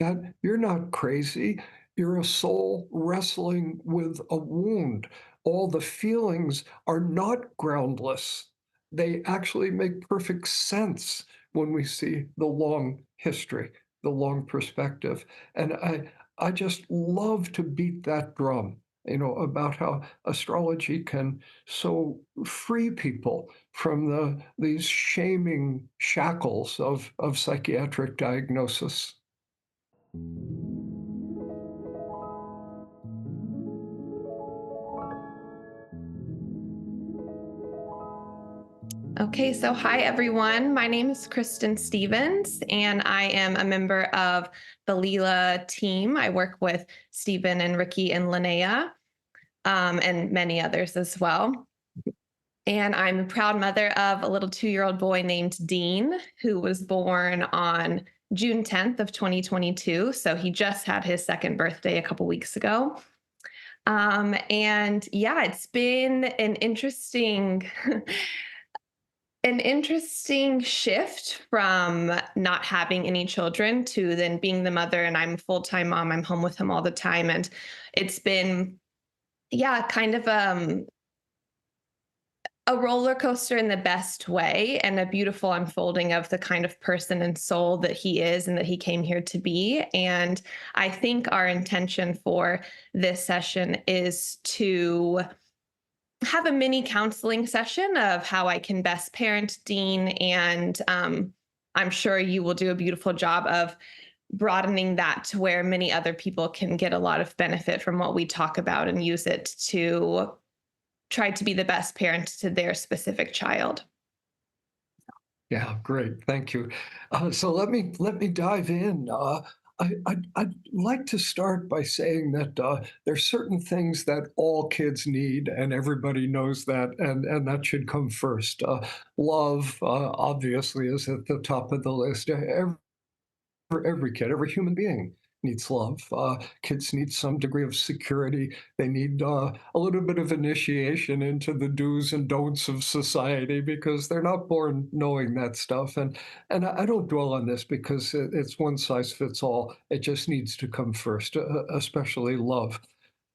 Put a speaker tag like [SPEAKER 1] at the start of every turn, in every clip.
[SPEAKER 1] that you're not crazy. You're a soul wrestling with a wound. All the feelings are not groundless. They actually make perfect sense when we see the long history, the long perspective. And I just love to beat that drum, about how astrology can so free people from these shaming shackles of psychiatric diagnosis.
[SPEAKER 2] Okay, so hi everyone. My name is Kristin Stevens, and I am a member of the Lila team. I work with Steven and Ricky and Linnea, and many others as well. And I'm a proud mother of a little 2-year-old boy named Dean, who was born on June 10th of 2022. So he just had his second birthday a couple weeks ago. And yeah, it's been an interesting an interesting shift from not having any children to then being the mother. And I'm a full-time mom. I'm home with him all the time. And it's been, yeah, kind of a roller coaster in the best way, and a beautiful unfolding of the kind of person and soul that he is and that he came here to be. And I think our intention for this session is to have a mini counseling session of how I can best parent Dean. And I'm sure you will do a beautiful job of broadening that to where many other people can get a lot of benefit from what we talk about and use it to try to be the best parent to their specific child.
[SPEAKER 1] Yeah, great. Thank you. So let me dive in. I'd like to start by saying that there's certain things that all kids need, and everybody knows that, and that should come first. Love, obviously, is at the top of the list. Every kid, every human being needs love. Kids need some degree of security. They need a little bit of initiation into the do's and don'ts of society because they're not born knowing that stuff. And I don't dwell on this because it's one size fits all. It just needs to come first, especially love.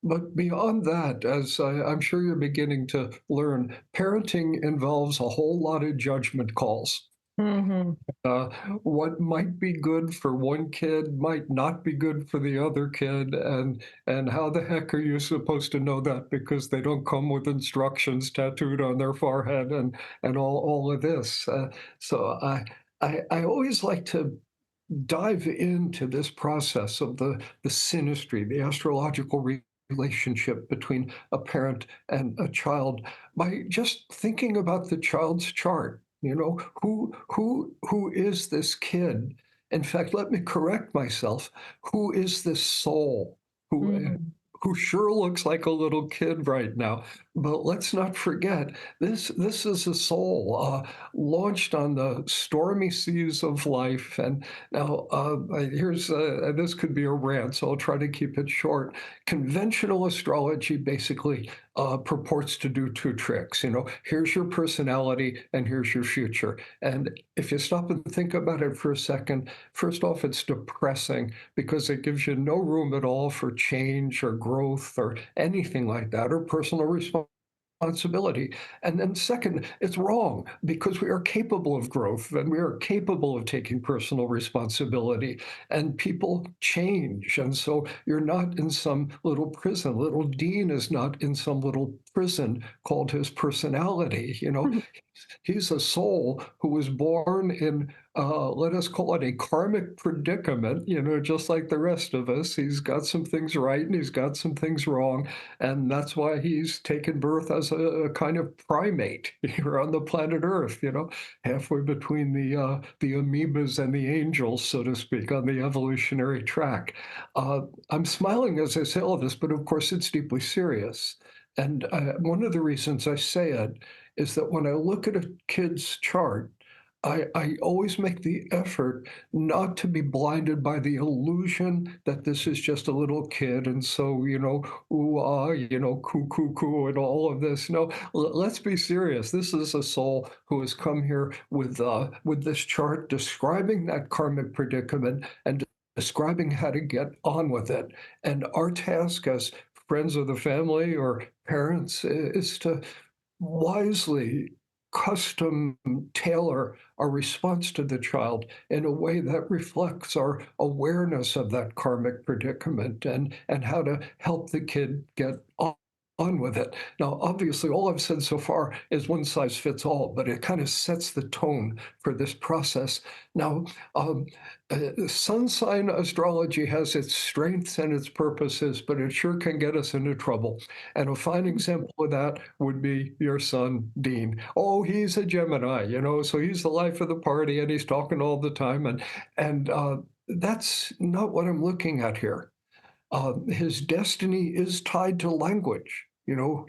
[SPEAKER 1] But beyond that, as I'm sure you're beginning to learn, parenting involves a whole lot of judgment calls.
[SPEAKER 2] Mm-hmm.
[SPEAKER 1] uh, what might be good for one kid might not be good for the other kid, and how the heck are you supposed to know that because they don't come with instructions tattooed on their forehead and all of this. So I always like to dive into this process of the synastry, the astrological relationship between a parent and a child by just thinking about the child's chart. Who is this kid? In fact, let me correct myself. Who is this soul
[SPEAKER 2] Mm-hmm.
[SPEAKER 1] who sure looks like a little kid right now? But let's not forget, this is a soul launched on the stormy seas of life. And now here's this could be a rant, so I'll try to keep it short. Conventional astrology basically purports to do two tricks. Here's your personality and here's your future. And if you stop and think about it for a second, first off, it's depressing because it gives you no room at all for change or growth or anything like that, or personal responsibility. And then second, it's wrong because we are capable of growth and we are capable of taking personal responsibility, and people change. And so you're not in some little prison. Little Dean is not in some little prison called his personality. He's a soul who was born in, let us call it a karmic predicament, just like the rest of us. He's got some things right and he's got some things wrong. And that's why he's taken birth as a kind of primate here on the planet Earth, halfway between the amoebas and the angels, so to speak, on the evolutionary track. I'm smiling as I say all this, but of course it's deeply serious. And one of the reasons I say it is that when I look at a kid's chart, I always make the effort not to be blinded by the illusion that this is just a little kid. And so, ooh, coo, coo, coo, and all of this. No, let's be serious. This is a soul who has come here with this chart describing that karmic predicament and describing how to get on with it. And our task as friends of the family or parents is to wisely custom tailor our response to the child in a way that reflects our awareness of that karmic predicament and how to help the kid get on with it. Now, obviously, all I've said so far is one size fits all, but it kind of sets the tone for this process. Now, um, sun sign astrology has its strengths and its purposes, but it sure can get us into trouble. And a fine example of that would be your son, Dean. Oh, he's a Gemini, so he's the life of the party and he's talking all the time. And that's not what I'm looking at here. His destiny is tied to language.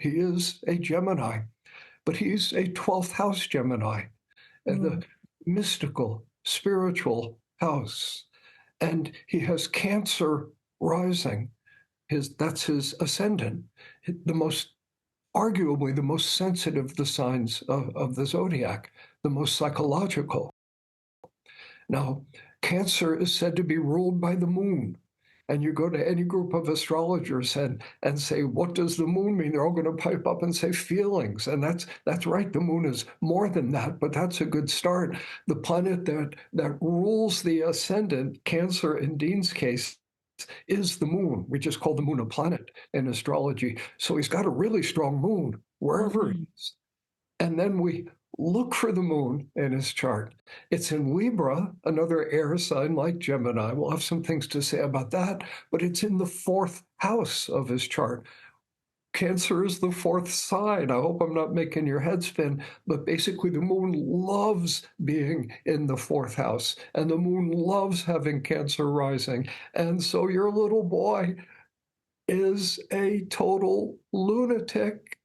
[SPEAKER 1] He is a Gemini, but he's a 12th house Gemini, the
[SPEAKER 2] Mm.
[SPEAKER 1] mystical, spiritual house. And he has Cancer rising. That's his ascendant, arguably the most sensitive of the signs of the zodiac, the most psychological. Now, Cancer is said to be ruled by the moon. And you go to any group of astrologers and say, what does the moon mean? They're all going to pipe up and say feelings. And that's right. The moon is more than that, but that's a good start. The planet that rules the ascendant, Cancer in Dean's case, is the moon. We just call the moon a planet in astrology. So he's got a really strong moon wherever he
[SPEAKER 2] Mhm.
[SPEAKER 1] is. And then we look for the moon in his chart. It's in Libra, another air sign like Gemini. We'll have some things to say about that, but it's in the 4th house of his chart. Cancer is the 4th sign. I hope I'm not making your head spin, but basically the moon loves being in the 4th house, and the moon loves having Cancer rising. And so your little boy is a total lunatic.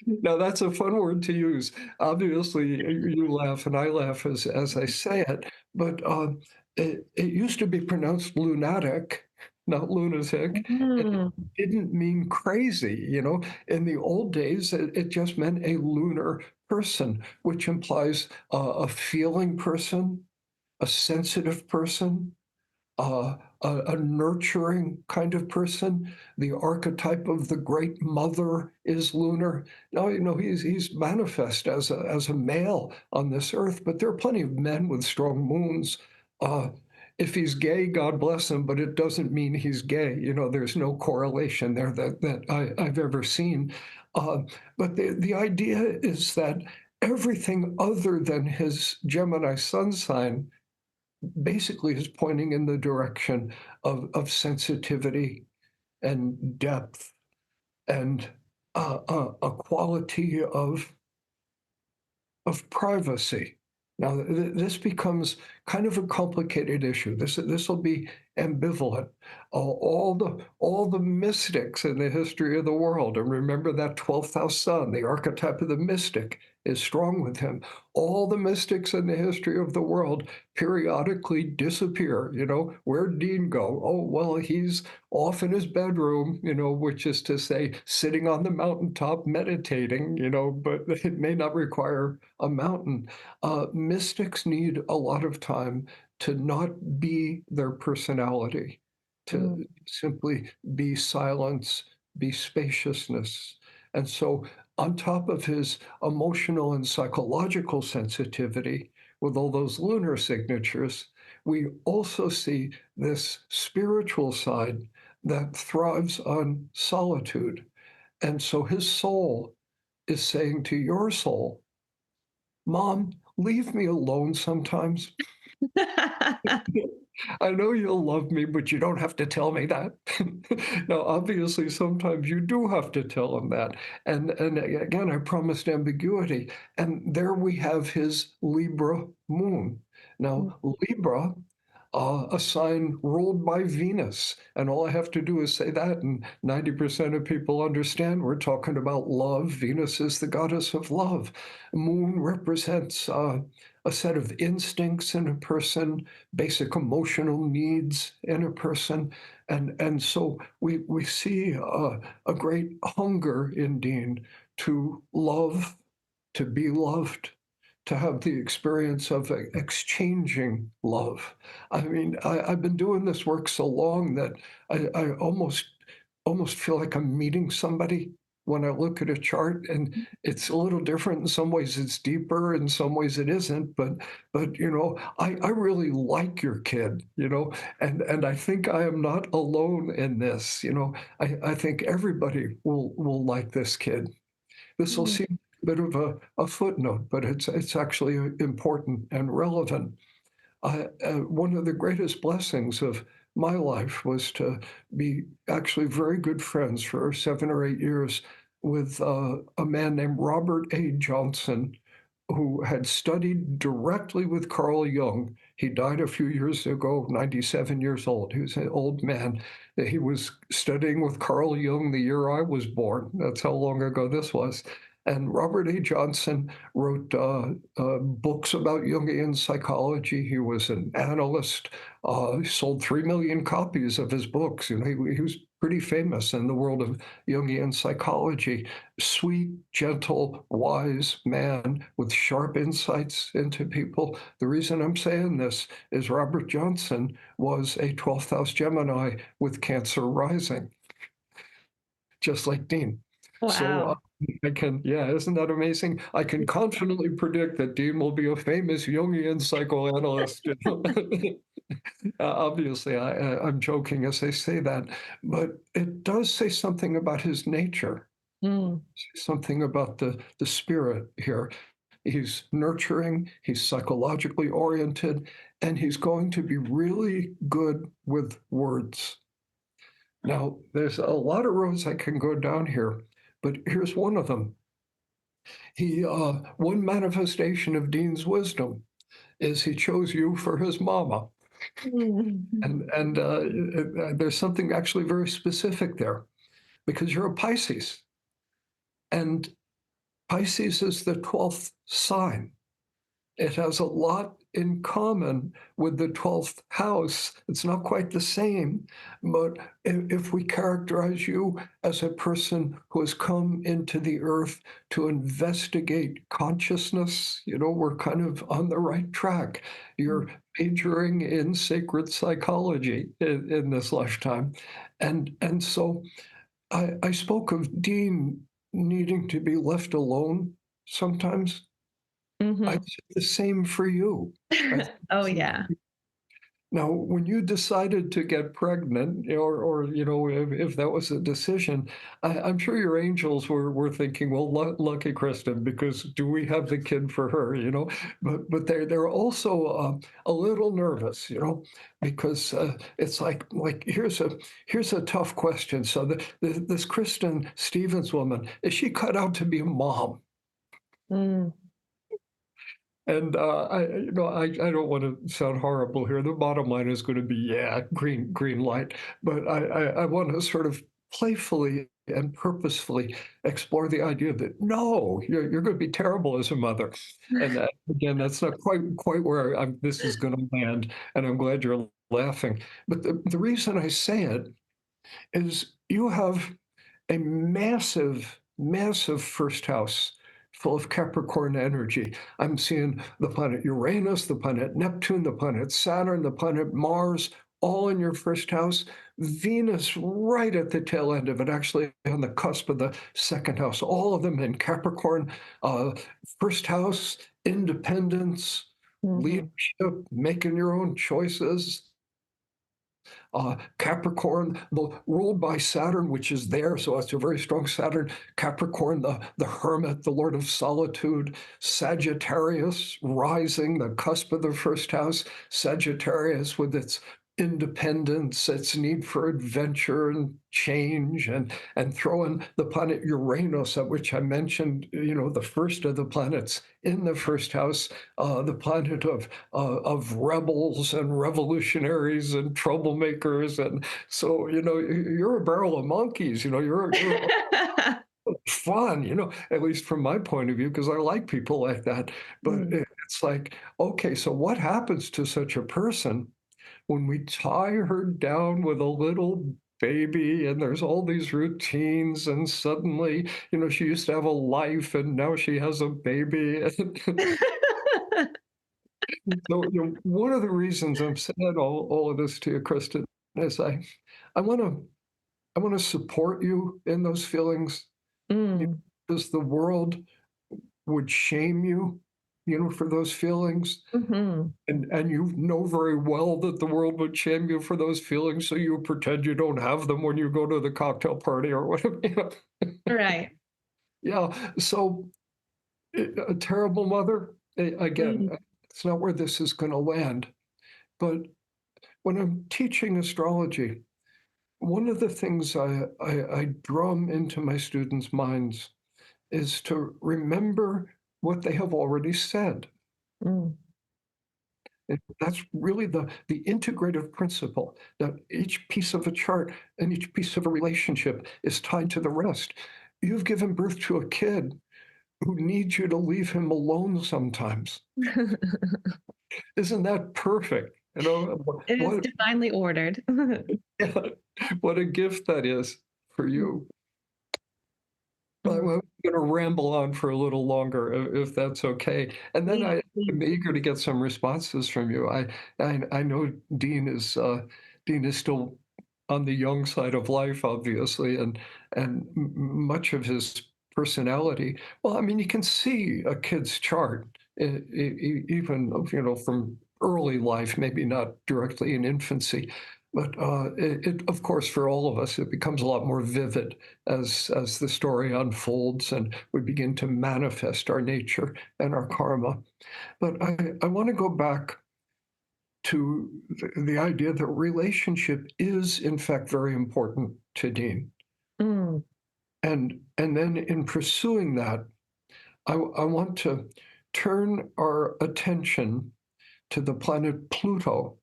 [SPEAKER 1] Now, that's a fun word to use. Obviously, you laugh and I laugh as I say it, but it used to be pronounced lunatic, not lunatic. It
[SPEAKER 2] Mm.
[SPEAKER 1] didn't mean crazy, In the old days, it just meant a lunar person, which implies a feeling person, a sensitive person, a nurturing kind of person. The archetype of the great mother is lunar. Now, he's manifest as a male on this earth, but there are plenty of men with strong moons. Uh, if he's gay, God bless him, but it doesn't mean he's gay. There's no correlation there that I've ever seen. Uh, but the idea is that everything other than his Gemini sun sign basically is pointing in the direction of sensitivity and depth and a quality of privacy. Now, this becomes kind of a complicated issue. This will be ambivalent. All the mystics in the history of the world, and remember that 12th house sun, the archetype of the mystic, is strong with him. All the mystics in the history of the world periodically disappear. Where'd Dean go? Oh, well, he's off in his bedroom, which is to say, sitting on the mountaintop meditating, but it may not require a mountain. Mystics need a lot of time to not be their personality,
[SPEAKER 2] Mm.
[SPEAKER 1] to simply be silence, be spaciousness. And so, on top of his emotional and psychological sensitivity, with all those lunar signatures, we also see this spiritual side that thrives on solitude. And so his soul is saying to your soul, Mom, leave me alone sometimes. I know you'll love me, but you don't have to tell me that. Now, obviously, sometimes you do have to tell him that. And again, I promised ambiguity. And there we have his Libra moon. Now, Libra, a sign ruled by Venus. And all I have to do is say that, and 90% of people understand we're talking about love. Venus is the goddess of love. Moon represents a set of instincts in a person, basic emotional needs in a person. And so we see a great hunger in Dean to love, to be loved, to have the experience of exchanging love. I mean, I've been doing this work so long that I almost feel like I'm meeting somebody when I look at a chart, and it's a little different. In some ways, it's deeper. In some ways, it isn't. But I really like your kid. And I think I am not alone in this. I think everybody will like this kid. This will
[SPEAKER 2] Mm.
[SPEAKER 1] seem a bit of a footnote, but it's actually important and relevant. One of the greatest blessings of my life was to be actually very good friends for 7 or 8 years with a man named Robert A. Johnson, who had studied directly with Carl Jung. He died a few years ago, 97 years old. He was an old man. He was studying with Carl Jung the year I was born. That's how long ago this was. And Robert A. Johnson wrote books about Jungian psychology. He was an analyst. He sold 3 million copies of his books. He was pretty famous in the world of Jungian psychology. Sweet, gentle, wise man with sharp insights into people. The reason I'm saying this is Robert Johnson was a 12th house Gemini with Cancer rising, just like Dean. So
[SPEAKER 2] Wow.
[SPEAKER 1] yeah, isn't that amazing? I can confidently predict that Dean will be a famous Jungian psychoanalyst. Obviously, I'm joking as I say that, but it does say something about his nature,
[SPEAKER 2] Mm.
[SPEAKER 1] something about the spirit here. He's nurturing, he's psychologically oriented, and he's going to be really good with words. Now, there's a lot of roads I can go down here, but here's one of them. One manifestation of Dean's wisdom is he chose you for his mama.
[SPEAKER 2] Mm.
[SPEAKER 1] And there's something actually very specific there because you're a Pisces. And Pisces is the 12th sign. It has a lot in common with the 12th house. It's not quite the same, but if we characterize you as a person who has come into the earth to investigate consciousness, we're kind of on the right track. You're majoring in sacred psychology in this lifetime. And so I spoke of Dean needing to be left alone sometimes. I'd
[SPEAKER 2] Mhm.
[SPEAKER 1] say the same for you. I think the
[SPEAKER 2] Oh,
[SPEAKER 1] same
[SPEAKER 2] yeah.
[SPEAKER 1] for you. Now, when you decided to get pregnant, or if that was a decision, I'm sure your angels were thinking, well, lucky Kristen, because do we have the kid for her? But they're also a little nervous, because it's like here's a tough question. So this Kristin Stevens woman, is she cut out to be a mom?
[SPEAKER 2] Mm.
[SPEAKER 1] And I don't want to sound horrible here. The bottom line is going to be, yeah, green light. But I want to sort of playfully and purposefully explore the idea that no, you're going to be terrible as a mother. And again, that's not quite where this is going to land. And I'm glad you're laughing. But the reason I say it is you have a massive, massive first house full of Capricorn energy. I'm seeing the planet Uranus, the planet Neptune, the planet Saturn, the planet Mars, all in your first house. Venus right at the tail end of it, actually on the cusp of the second house. All of them in Capricorn. Uh, First house, independence,
[SPEAKER 2] Mhm.
[SPEAKER 1] leadership, making your own choices. Capricorn, ruled by Saturn, which is there, so it's a very strong Saturn. Capricorn, the hermit, the lord of solitude. Sagittarius, rising, the cusp of the first house. Sagittarius with its independence, its need for adventure and change, and throw in the planet Uranus, at which I mentioned, the first of the planets in the first house, the planet of rebels and revolutionaries and troublemakers. And so, you're a barrel of monkeys, you're fun, at least from my point of view, because I like people like that. But
[SPEAKER 2] Mm.
[SPEAKER 1] it's like, okay, so what happens to such a person when we tie her down with a little baby and there's all these routines and suddenly, she used to have a life and now she has a baby. So, one of the reasons I'm saying all of this to you, Kristen, is I want to I want to support you in those feelings,
[SPEAKER 2] Mm,
[SPEAKER 1] because the world would shame you, for those feelings.
[SPEAKER 2] mhm.
[SPEAKER 1] And you know very well that the world would shame you for those feelings, so you pretend you don't have them when you go to the cocktail party or whatever.
[SPEAKER 2] Right.
[SPEAKER 1] Yeah. So a terrible mother, again,
[SPEAKER 2] Mm,
[SPEAKER 1] it's not where this is going to land. But when I'm teaching astrology, one of the things I drum into my students' minds is to remember what they have already said.
[SPEAKER 2] mm,
[SPEAKER 1] That's really the integrative principle, that each piece of a chart and each piece of a relationship is tied to the rest. You've given birth to a kid who needs you to leave him alone sometimes. Isn't that perfect?
[SPEAKER 2] It is
[SPEAKER 1] What
[SPEAKER 2] divinely ordered.
[SPEAKER 1] what a gift that is for you. I'm
[SPEAKER 2] Mm,
[SPEAKER 1] going to ramble on for a little longer, if that's okay. And then
[SPEAKER 2] please,
[SPEAKER 1] I'm
[SPEAKER 2] please.
[SPEAKER 1] eager to get some responses from you. I know Dean is still on the young side of life, obviously, and much of his personality. Well, I mean, you can see a kid's chart, even from early life, maybe not directly in infancy, but of course, for all of us, it becomes a lot more vivid as the story unfolds and we begin to manifest our nature and our karma. But I want to go back to the idea that relationship is, in fact, very important to Dean.
[SPEAKER 2] Mm,
[SPEAKER 1] And then in pursuing that, I want to turn our attention to the planet Pluto,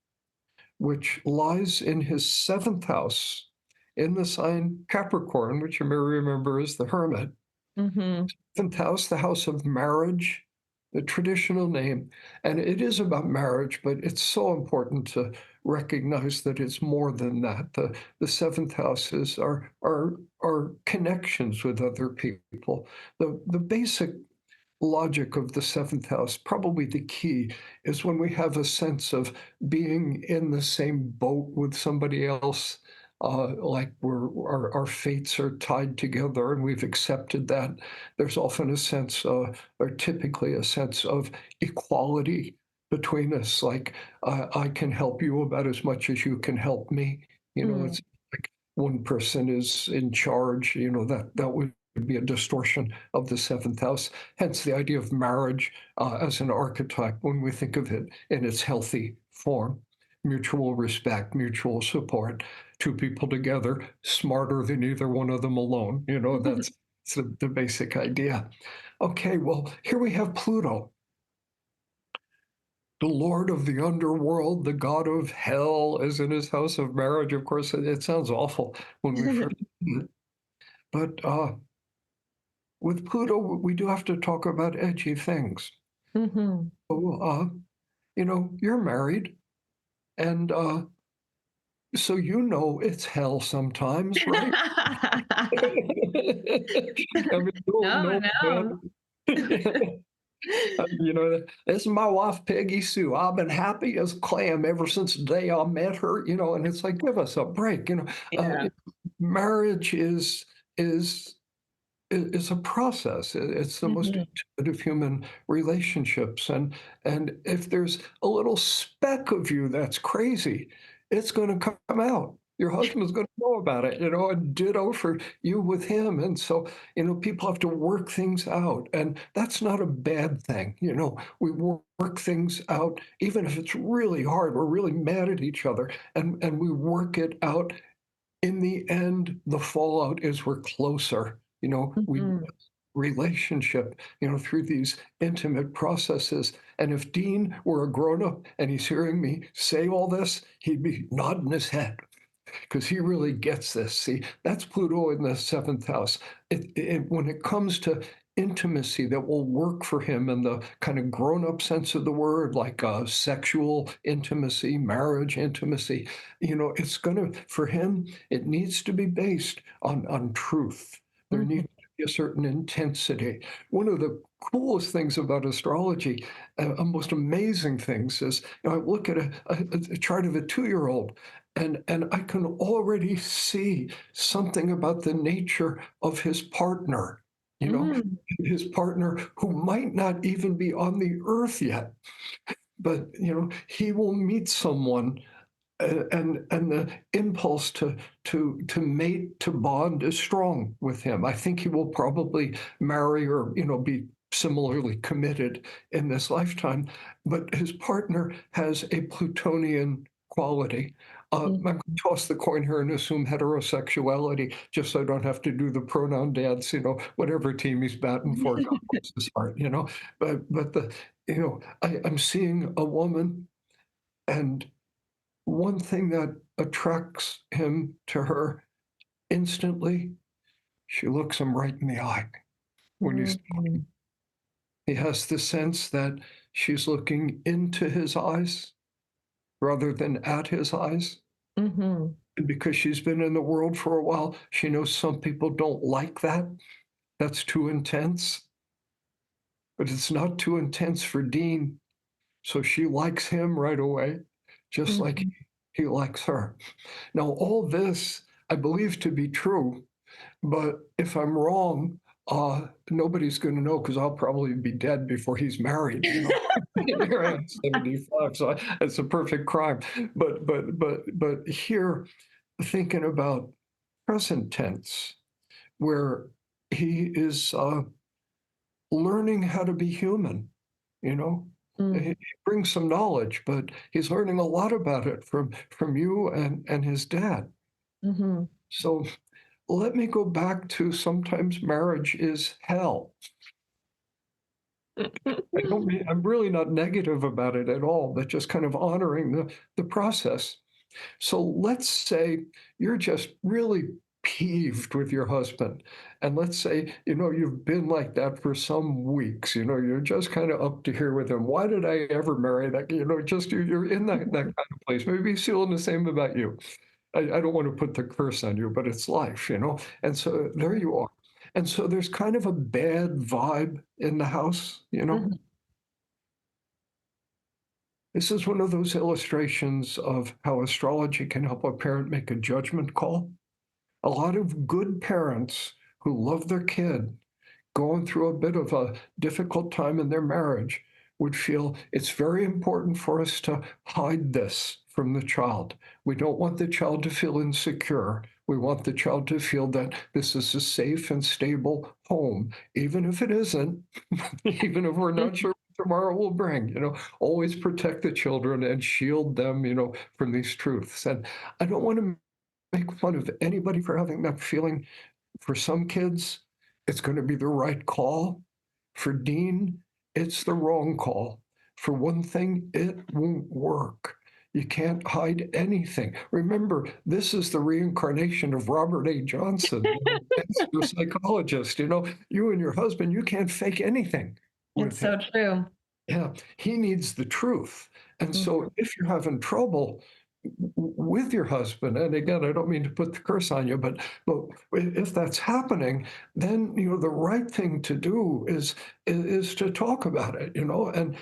[SPEAKER 1] which lies in his seventh house in the sign Capricorn, which you may remember is the hermit.
[SPEAKER 2] mhm,
[SPEAKER 1] Seventh house, the house of marriage, the traditional name. And it is about marriage, but it's so important to recognize that it's more than that. The seventh house is our connections with other people. The basic logic of the seventh house, probably the key, is when we have a sense of being in the same boat with somebody else, like our fates are tied together and we've accepted that. There's often a sense, or typically a sense of equality between us, like I can help you about as much as you can help me.
[SPEAKER 2] mm,
[SPEAKER 1] It's like one person is in charge, that would be a distortion of the seventh house. Hence the idea of marriage as an archetype when we think of it in its healthy form. Mutual respect, mutual support, two people together, smarter than either one of them alone. That's the basic idea. Okay, well, here we have Pluto, the lord of the underworld, the god of hell, is in his house of marriage. Of course, it sounds awful when we first see it. But with Pluto, we do have to talk about edgy things.
[SPEAKER 2] mhm.
[SPEAKER 1] So, you're married, and so it's hell sometimes, right? I mean,
[SPEAKER 2] No,
[SPEAKER 1] no
[SPEAKER 2] no.
[SPEAKER 1] man. This is my wife, Peggy Sue. I've been happy as a clam ever since the day I met her. And it's like, give us a break.
[SPEAKER 2] Yeah.
[SPEAKER 1] Marriage is it's a process. It's the most
[SPEAKER 2] Mhm,
[SPEAKER 1] intimate of human relationships, and if there's a little speck of you that's crazy, it's going to come out. Your husband's going to know about it, and ditto for you with him. And so, people have to work things out, and that's not a bad thing. We work things out, even if it's really hard. We're really mad at each other, and we work it out. In the end, the fallout is we're closer. We
[SPEAKER 2] mhm.
[SPEAKER 1] relationship, through these intimate processes. And if Dean were a grown up and he's hearing me say all this, he'd be nodding his head because he really gets this. See, that's Pluto in the seventh house. When it comes to intimacy that will work for him in the kind of grown up sense of the word, like sexual intimacy, marriage intimacy, it's going to, for him, it needs to be based on truth. There needs
[SPEAKER 2] Mhm.
[SPEAKER 1] to be a certain intensity. One of the coolest things about astrology, most amazing things, is I look at a chart of a 2-year-old, and I can already see something about the nature of his partner. You know,
[SPEAKER 2] Mm,
[SPEAKER 1] his partner who might not even be on the earth yet, but he will meet someone, and the impulse to mate, to bond, is strong with him. I think he will probably marry, or be similarly committed in this lifetime. But his partner has a Plutonian quality. I'm
[SPEAKER 2] mm.
[SPEAKER 1] going to toss the coin here and assume heterosexuality, just so I don't have to do the pronoun dance. Whatever team he's batting for, God bless his heart. But I'm seeing a woman, and one thing that attracts him to her instantly, she looks him right in the eye when he's
[SPEAKER 2] Mm,
[SPEAKER 1] he has the sense that she's looking into his eyes rather than at his eyes.
[SPEAKER 2] mhm,
[SPEAKER 1] And because she's been in the world for a while, she knows some people don't like that. That's too intense. But it's not too intense for Dean. So she likes him right away, just like
[SPEAKER 2] mhm.
[SPEAKER 1] he likes her. Now, all this I believe to be true. But if I'm wrong, nobody's going to know, because I'll probably be dead before he's married. Here I am, 75, so it's a perfect crime. But here, thinking about present tense, where he is learning how to be human. You know, he
[SPEAKER 2] Mm,
[SPEAKER 1] brings some knowledge, but he's learning a lot about it from you and his dad.
[SPEAKER 2] mhm.
[SPEAKER 1] So let me go back to, sometimes marriage is hell. I'm really not negative about it at all, but just kind of honoring the process. So let's say you're just really peeved with your husband. And let's say, you've been like that for some weeks, you're just kind of up to here with him. Why did I ever marry that? Just you're in that kind of place. Maybe he's feeling the same about you. I don't want to put the curse on you, but it's life. And so there you are. And so there's kind of a bad vibe in the house.
[SPEAKER 2] Mhm,
[SPEAKER 1] This is one of those illustrations of how astrology can help a parent make a judgment call. A lot of good parents who love their kid, going through a bit of a difficult time in their marriage, would feel it's very important for us to hide this from the child. We don't want the child to feel insecure. We want the child to feel that this is a safe and stable home, even if it isn't, even if we're not
[SPEAKER 2] mhm.
[SPEAKER 1] sure what tomorrow will bring. Always protect the children and shield them, from these truths. And I don't want to make fun of anybody for having that feeling. For some kids, it's going to be the right call. For Dean, it's the wrong call. For one thing, it won't work. You can't hide anything. Remember, this is the reincarnation of Robert A. Johnson, the psychologist. You and your husband, you can't fake anything
[SPEAKER 2] It's
[SPEAKER 1] with him.
[SPEAKER 2] so true.
[SPEAKER 1] Yeah, he needs the truth. And
[SPEAKER 2] Mhm,
[SPEAKER 1] so if you're having trouble with your husband, and again, I don't mean to put the curse on you, but if that's happening, then the right thing to do is to talk about it, and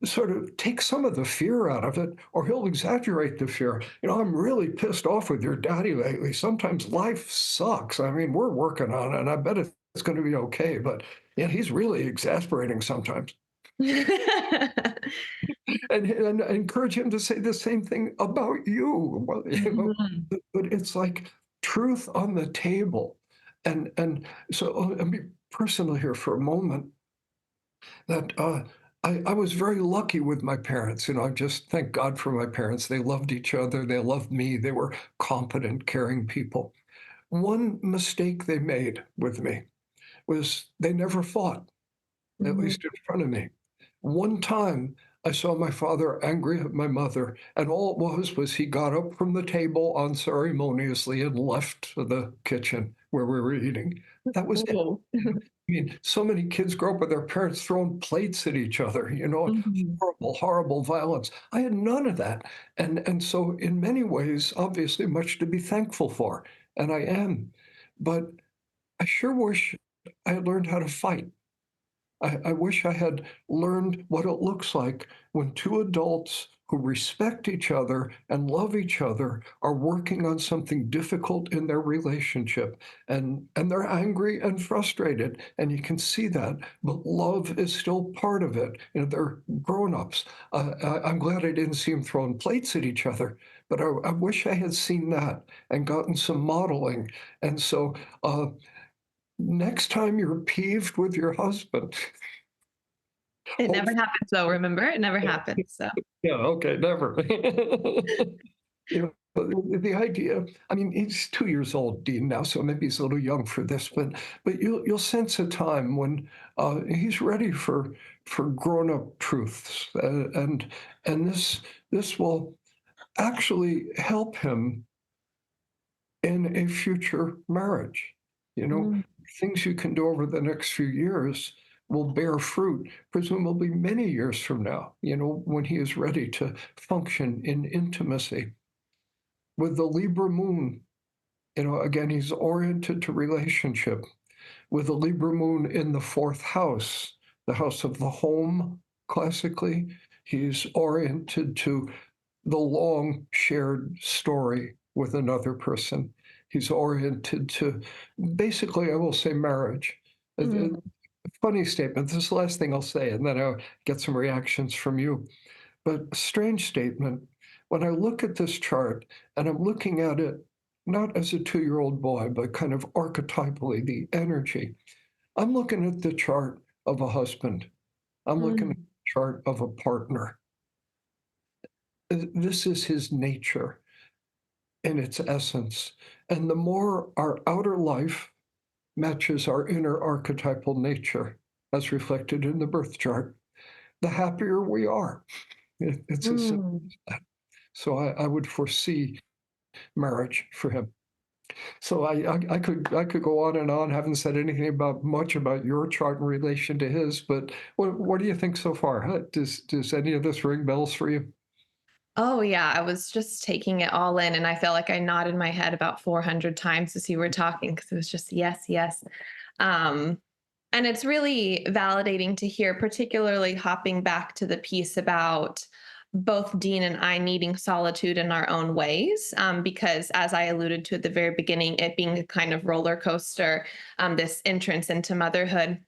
[SPEAKER 1] sort of take some of the fear out of it, or he'll exaggerate the fear. I'm really pissed off with your daddy lately. Sometimes life sucks. I mean, we're working on it, and I bet it's going to be okay, but yeah, he's really exasperating sometimes. And encourage him to say the same thing about you. Well,
[SPEAKER 2] Mhm,
[SPEAKER 1] but it's like truth on the table. And so let me personal here for a moment, that I was very lucky with my parents. I just thank God for my parents. They loved each other. They loved me. They were competent, caring people. One mistake they made with me was they never fought, at
[SPEAKER 2] mhm.
[SPEAKER 1] least in front of me. One time, I saw my father angry at my mother, and all it was he got up from the table unceremoniously and left the kitchen where we were eating. That was it.
[SPEAKER 2] Cool.
[SPEAKER 1] I mean, so many kids grow up with their parents throwing plates at each other,
[SPEAKER 2] Mhm,
[SPEAKER 1] horrible, horrible violence. I had none of that. And so in many ways, obviously much to be thankful for, and I am. But I sure wish I had learned how to fight. I wish I had learned what it looks like when two adults who respect each other and love each other are working on something difficult in their relationship. And they're angry and frustrated. And you can see that. But love is still part of it. They're grown-ups. I'm glad I didn't see them throwing plates at each other. But I wish I had seen that and gotten some modeling. And so next time you're peeved with your husband,
[SPEAKER 2] It
[SPEAKER 1] hope.
[SPEAKER 2] never happens though, remember? It never happens. So
[SPEAKER 1] Yeah, okay, never. The idea, I mean, he's 2 years old, Dean, now, so maybe he's a little young for this, but you'll sense a time when he's ready for grown-up truths, and this will actually help him in a future marriage. You know,
[SPEAKER 2] mm,
[SPEAKER 1] things you can do over the next few years will bear fruit, presumably many years from now, when he is ready to function in intimacy. With the Libra moon, again, he's oriented to relationship. With the Libra moon in the fourth house, the house of the home, classically, he's oriented to the long shared story with another person. He's oriented to, basically, I will say, marriage. A
[SPEAKER 2] mm,
[SPEAKER 1] funny statement. This is the last thing I'll say, and then I'll get some reactions from you. But a strange statement. When I look at this chart, and I'm looking at it not as a 2-year-old boy, but kind of archetypally, the energy, I'm looking at the chart of a husband. I'm looking at
[SPEAKER 2] mm,
[SPEAKER 1] the chart of a partner. This is his nature in its essence. And the more our outer life matches our inner archetypal nature, as reflected in the birth chart, the happier we are. It's as simple
[SPEAKER 2] mm.
[SPEAKER 1] as that. So I would foresee marriage for him. So I could go on and on. Haven't said anything much about your chart in relation to his, but what do you think so far? Does any of this ring bells for you?
[SPEAKER 2] Oh yeah, I was just taking it all in and I felt like I nodded my head about 400 times as you were talking because it was just yes, yes. Um, and it's really validating to hear, particularly hopping back to the piece about both Dean and I needing solitude in our own ways. Because as I alluded to at the very beginning, it being a kind of roller coaster, this entrance into motherhood.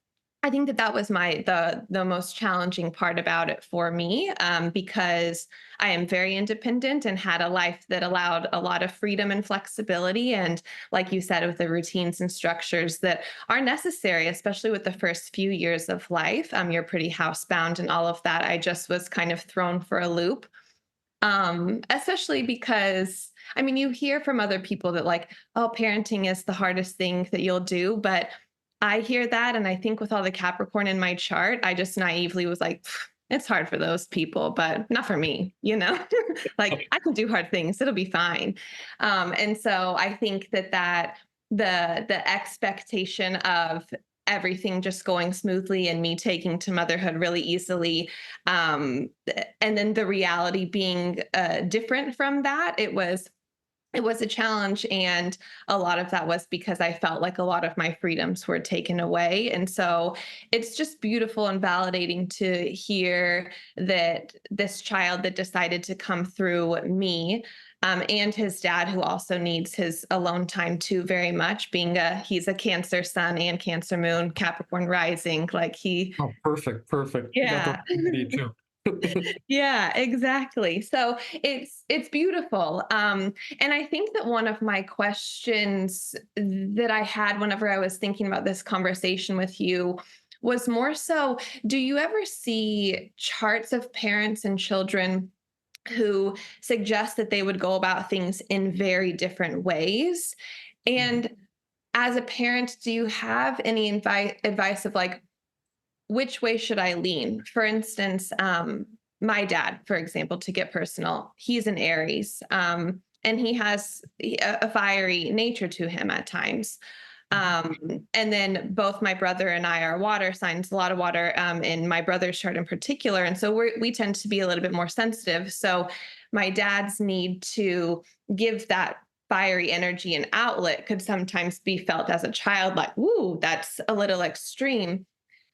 [SPEAKER 2] I think that that was the most challenging part about it for me, because I am very independent and had a life that allowed a lot of freedom and flexibility. And like you said, with the routines and structures that are necessary, especially with the first few years of life, you're pretty housebound and all of that. I just was kind of thrown for a loop. Especially because I mean, you hear from other people that like, oh, parenting is the hardest thing that you'll do. But I hear that. And I think with all the Capricorn in my chart, I just naively was like, it's hard for those people, but not for me, like I can do hard things. It'll be fine. And so I think that the expectation of everything just going smoothly and me taking to motherhood really easily, and then the reality being different from that, it was a challenge, and a lot of that was because I felt like a lot of my freedoms were taken away. And so it's just beautiful and validating to hear that this child that decided to come through me, and his dad, who also needs his alone time too very much, he's a Cancer sun and Cancer moon, Capricorn rising, like he.
[SPEAKER 1] Oh, perfect, perfect. You got the
[SPEAKER 2] Yeah.
[SPEAKER 1] me too.
[SPEAKER 2] Yeah, exactly. So it's beautiful. And I think that one of my questions that I had whenever I was thinking about this conversation with you was more so, do you ever see charts of parents and children who suggest that they would go about things in very different ways? And as a parent, do you have any advice of like, which way should I lean? For instance, my dad, for example, to get personal, he's an Aries, and he has a fiery nature to him at times. And then both my brother and I are water signs, a lot of water, in my brother's chart in particular. And so we tend to be a little bit more sensitive. So my dad's need to give that fiery energy and outlet could sometimes be felt as a child like, ooh, that's a little extreme.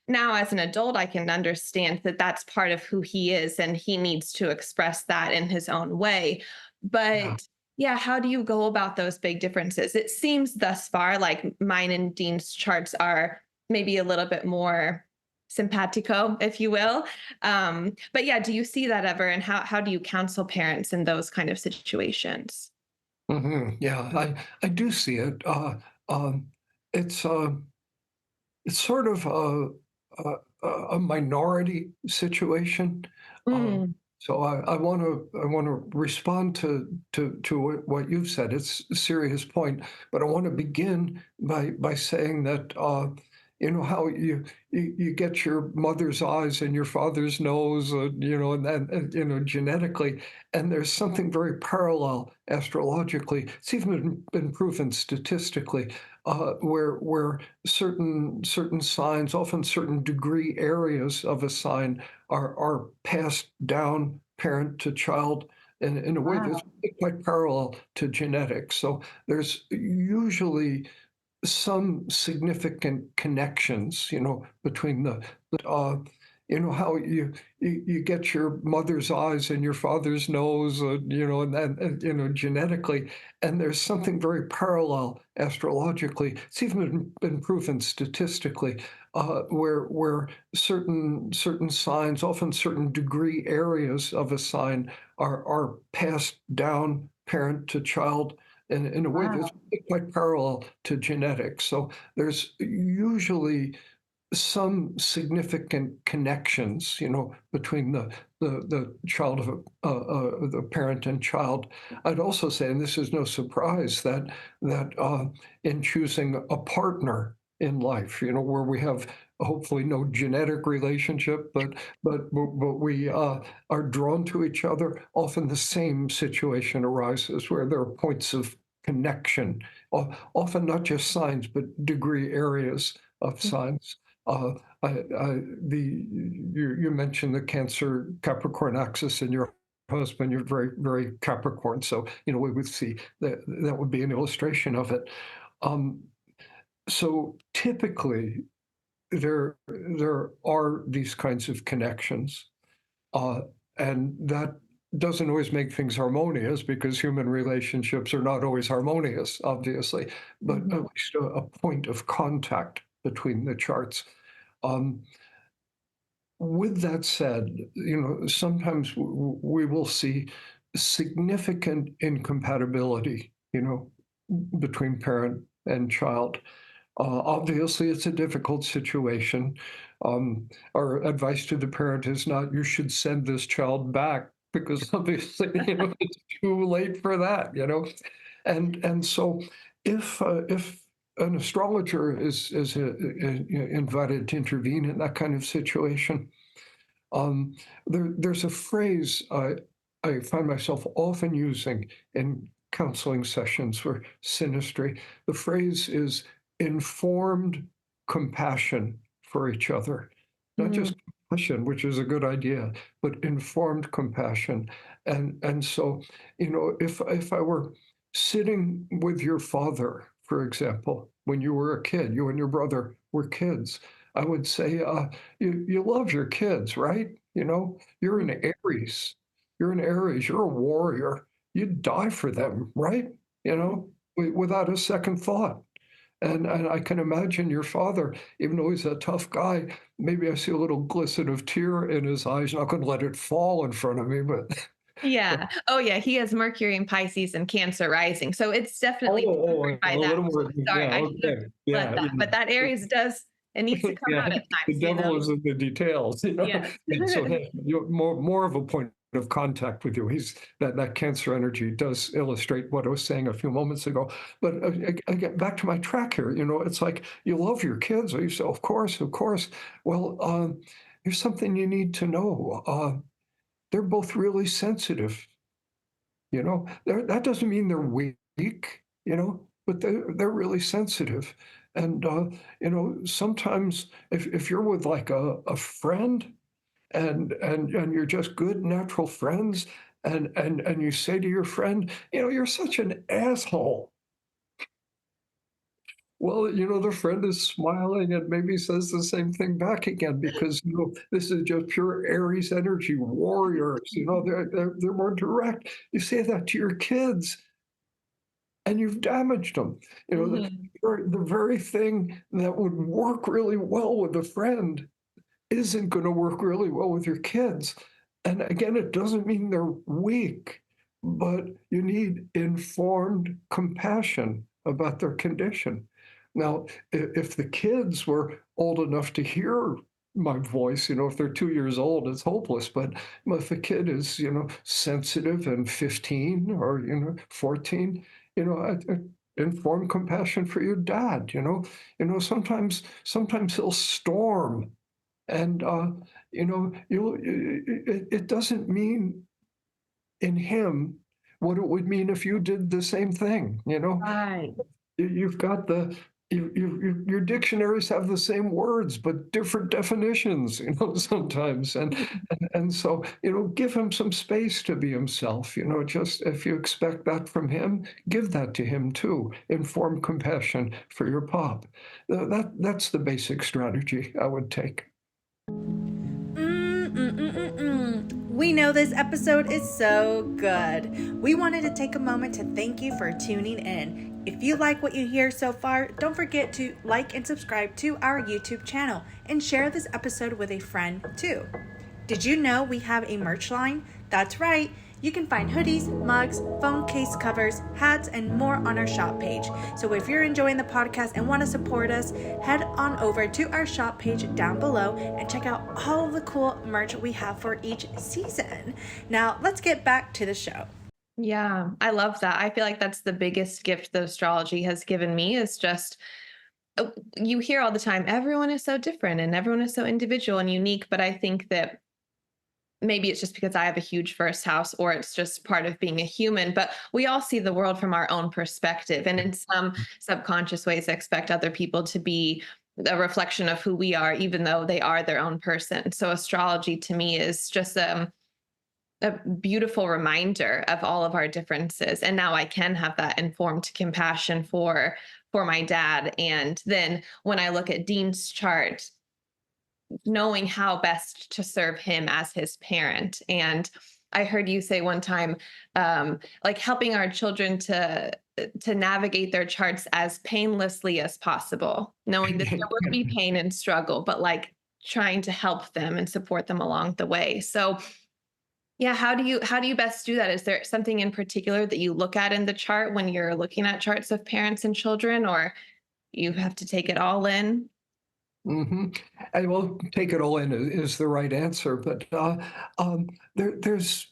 [SPEAKER 2] Now, as an adult, I can understand that that's part of who he is and he needs to express that in his own way.
[SPEAKER 1] Yeah.
[SPEAKER 2] But yeah, how do you go about those big differences? It seems thus far like mine and Dean's charts are maybe a little bit more simpatico, if you will. But yeah, do you see that ever? And how do you counsel parents in those kind of situations?
[SPEAKER 1] Yeah, I do see it. Um, it's it's sort of a minority situation. Uh,
[SPEAKER 2] Mm,
[SPEAKER 1] so I want to respond to what you've said. It's a serious point, but I want to begin by saying that you know how you get your mother's eyes and your father's nose, you know, and you know genetically, and there's something very parallel astrologically. It's even been proven statistically, where certain signs, often certain degree areas of a sign, are passed down parent to child in a way that's
[SPEAKER 2] wow.
[SPEAKER 1] quite parallel to genetics. So there's usually some significant connections, you know, between you know, how you get your mother's eyes and your father's nose, you know, and you know, genetically, and there's something very parallel astrologically. It's even been proven statistically, where certain signs, often certain degree areas of a sign, are passed down parent to child in a way that's quite parallel to genetics. So there's usually some significant connections, you know, between the child of the parent and child. I'd also say, and this is no surprise, that in choosing a partner in life, you know, where we have hopefully no genetic relationship, but we are drawn to each other. Often the same situation arises where there are points of connection, often not just signs, but degree areas of signs. Uh, you mentioned the Cancer Capricorn axis in your husband. You're very Capricorn, so you know we would see that would be an illustration of it. Um, so typically, there are these kinds of connections, uh, and that doesn't always make things harmonious because human relationships are not always harmonious, obviously, but at
[SPEAKER 2] Mhm.
[SPEAKER 1] least a point of contact between the charts. Um, with that said, you know, sometimes we will see significant incompatibility, you know, between parent and child. Obviously, it's a difficult situation. Our advice to the parent is not, you should send this child back, because obviously, you know, it's too late for that, you know. And so if an astrologer is invited to intervene in that kind of situation, um, there's a phrase I find myself often using in counseling sessions for Sinistry. The phrase is informed compassion for each other, not
[SPEAKER 2] Mm,
[SPEAKER 1] just compassion, which is a good idea, but informed compassion. And so, you know, if I were sitting with your father, for example, when you were a kid, you and your brother were kids, I would say, you love your kids, right? You know, you're
[SPEAKER 2] mm.
[SPEAKER 1] an Aries. You're an Aries. You're a warrior. You'd die for them, right? You know, without a second thought. And I can imagine your father, even though he's a tough guy, maybe I see a little glisten of tear in his eyes. Not going to let it fall in front of me, but but
[SPEAKER 2] Yeah. Oh, yeah. He has Mercury in Pisces and Cancer rising. So it's definitely tempered
[SPEAKER 1] a
[SPEAKER 2] by that
[SPEAKER 1] little more.
[SPEAKER 2] too. Sorry,
[SPEAKER 1] Yeah,
[SPEAKER 2] I should have
[SPEAKER 1] okay,
[SPEAKER 2] led
[SPEAKER 1] yeah.
[SPEAKER 2] that. But that Aries does, it needs to come
[SPEAKER 1] Yeah,
[SPEAKER 2] out at
[SPEAKER 1] the
[SPEAKER 2] times, you know?
[SPEAKER 1] devil is in the details, you know?
[SPEAKER 2] Yes.
[SPEAKER 1] Yeah, so hey, you're more of a point of contact with you. He's that Cancer energy does illustrate what I was saying a few moments ago. But I get back to my track here, you know, it's like you love your kids. I say, of course, of course. Well, here's something you need to know. They're both really sensitive, you know? That doesn't mean they're weak, you know, but they're really sensitive. And you know, sometimes if you're with like a friend and you're just good natural friends, and you say to your friend, you're such an asshole. Well, the friend is smiling and maybe says the same thing back again because this is just pure Aries energy warriors. They're more direct. You say that to your kids, and you've damaged them.
[SPEAKER 2] Mhm.
[SPEAKER 1] The very thing that would work really well with a friend isn't going to work really well with your kids. And again, it doesn't mean they're weak, but you need informed compassion about their condition. Now, if the kids were old enough to hear my voice, if they're 2 years old, it's hopeless. But if a kid is, sensitive and 15 or, 14, informed compassion for your dad, sometimes he'll storm and it doesn't mean in him what it would mean if you did the same thing.
[SPEAKER 2] Right.
[SPEAKER 1] You've got your dictionaries have the same words but different definitions. Sometimes, and so give him some space to be himself. Just if you expect that from him, give that to him too. Inform compassion for your pop. That's the basic strategy I would take.
[SPEAKER 3] We know this episode is so good. We wanted to take a moment to thank you for tuning in. If you like what you hear so far, don't forget to like and subscribe to our YouTube channel and share this episode with a friend too. Did you know we have a merch line? That's right. You can find hoodies, mugs, phone case covers, hats, and more on our shop page. So if you're enjoying the podcast and want to support us, head on over to our shop page down below and check out all of the cool merch we have for each season. Now, let's get back to the show.
[SPEAKER 2] Yeah, I love that. I feel like that's the biggest gift that astrology has given me is just you hear all the time, everyone is so different and everyone is so individual and unique. But I think that maybe it's just because I have a huge first house or it's just part of being a human, but we all see the world from our own perspective. And in some subconscious ways, expect other people to be a reflection of who we are, even though they are their own person. So astrology to me is just a beautiful reminder of all of our differences. And now I can have that informed compassion for my dad. And then when I look at Dean's chart, knowing how best to serve him as his parent. And I heard you say one time, like helping our children to navigate their charts as painlessly as possible, knowing that there will be pain and struggle, but like trying to help them and support them along the way. So yeah, how do you best do that? Is there something in particular that you look at in the chart when you're looking at charts of parents and children, or you have to take it all in?
[SPEAKER 1] hmm And well, take it all in is the right answer, but there's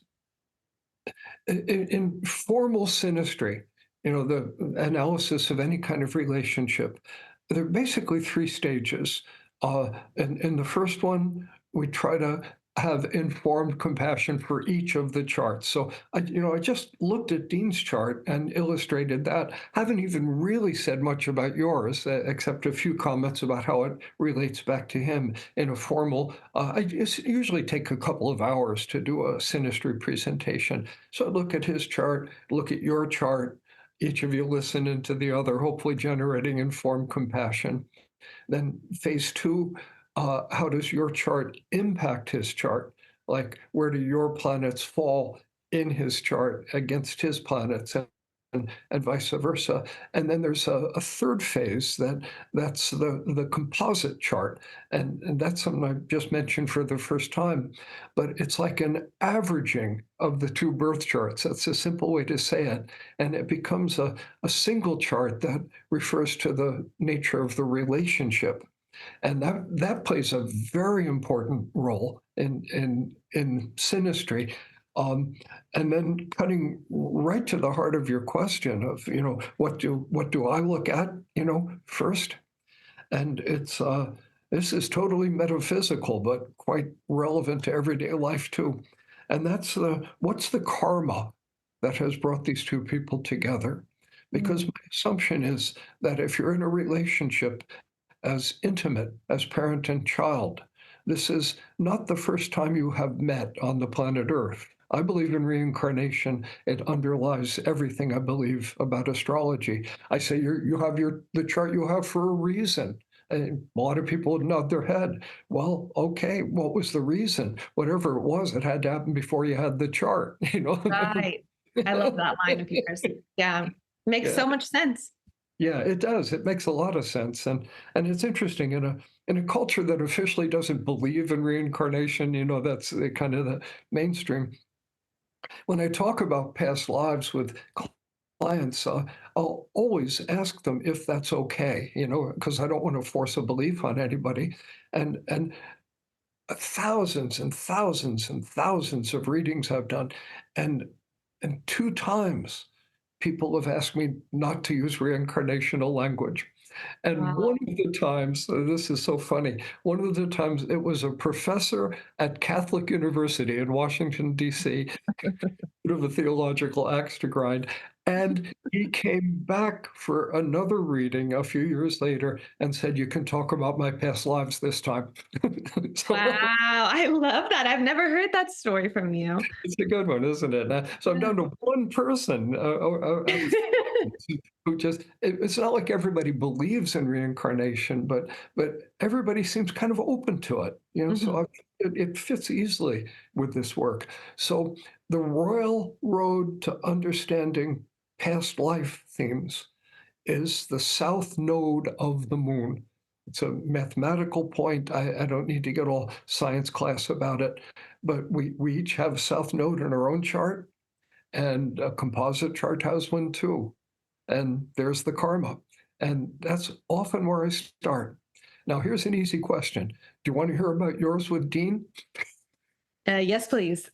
[SPEAKER 1] in formal synastry, the analysis of any kind of relationship. There are basically three stages. In the first one, we try to have informed compassion for each of the charts. So, I just looked at Dean's chart and illustrated that. Haven't even really said much about yours, except a few comments about how it relates back to him in a formal. I usually take a couple of hours to do a synastry presentation. So, look at his chart, look at your chart. Each of you listen into the other, hopefully generating informed compassion. Then phase two, how does your chart impact his chart? Like, where do your planets fall in his chart against his planets, and vice versa? And then there's a third phase that's the composite chart, and that's something I just mentioned for the first time, but it's like an averaging of the two birth charts. That's a simple way to say it, and it becomes a single chart that refers to the nature of the relationship. And that plays a very important role in synastry. And then cutting right to the heart of your question of, what do I look at, first? And this is totally metaphysical, but quite relevant to everyday life too. And that's what's the karma that has brought these two people together? Because my assumption is that if you're in a relationship as intimate as parent and child, this is not the first time you have met on the planet Earth. I believe in reincarnation. It underlies everything I believe about astrology. I say you have the chart you have for a reason. And a lot of people would nod their head. Well, okay, what was the reason? Whatever it was, it had to happen before you had the chart, you know?
[SPEAKER 2] Right. I love that line of yours. Yeah. Makes
[SPEAKER 1] Yeah.
[SPEAKER 2] so much sense.
[SPEAKER 1] Yeah, it does. It makes a lot of sense, and it's interesting in a culture that officially doesn't believe in reincarnation. That's kind of the mainstream. When I talk about past lives with clients, I'll always ask them if that's okay. Because I don't want to force a belief on anybody, and thousands and thousands and thousands of readings I've done, and 2 times people have asked me not to use reincarnational language. And
[SPEAKER 2] Wow.
[SPEAKER 1] one of the times, this is so funny, one of the times it was a professor at Catholic University in Washington, D.C., bit of a theological axe to grind. And he came back for another reading a few years later and said, "You can talk about my past lives this time." So
[SPEAKER 2] Wow. I love that. I've never heard that story from you.
[SPEAKER 1] it's a good one, isn't it? So I'm
[SPEAKER 2] Yeah.
[SPEAKER 1] down to one person out of who it's not like everybody believes in reincarnation, but everybody seems kind of open to it.
[SPEAKER 2] Mhm.
[SPEAKER 1] So it fits easily with this work. So the royal road to understanding past life themes is the south node of the moon. It's a mathematical point. I don't need to get all science class about it, but we each have a south node in our own chart, and a composite chart has one too. And there's the karma. And that's often where I start. Now, here's an easy question. Do you want to hear about yours with Dean?
[SPEAKER 2] Yes, please.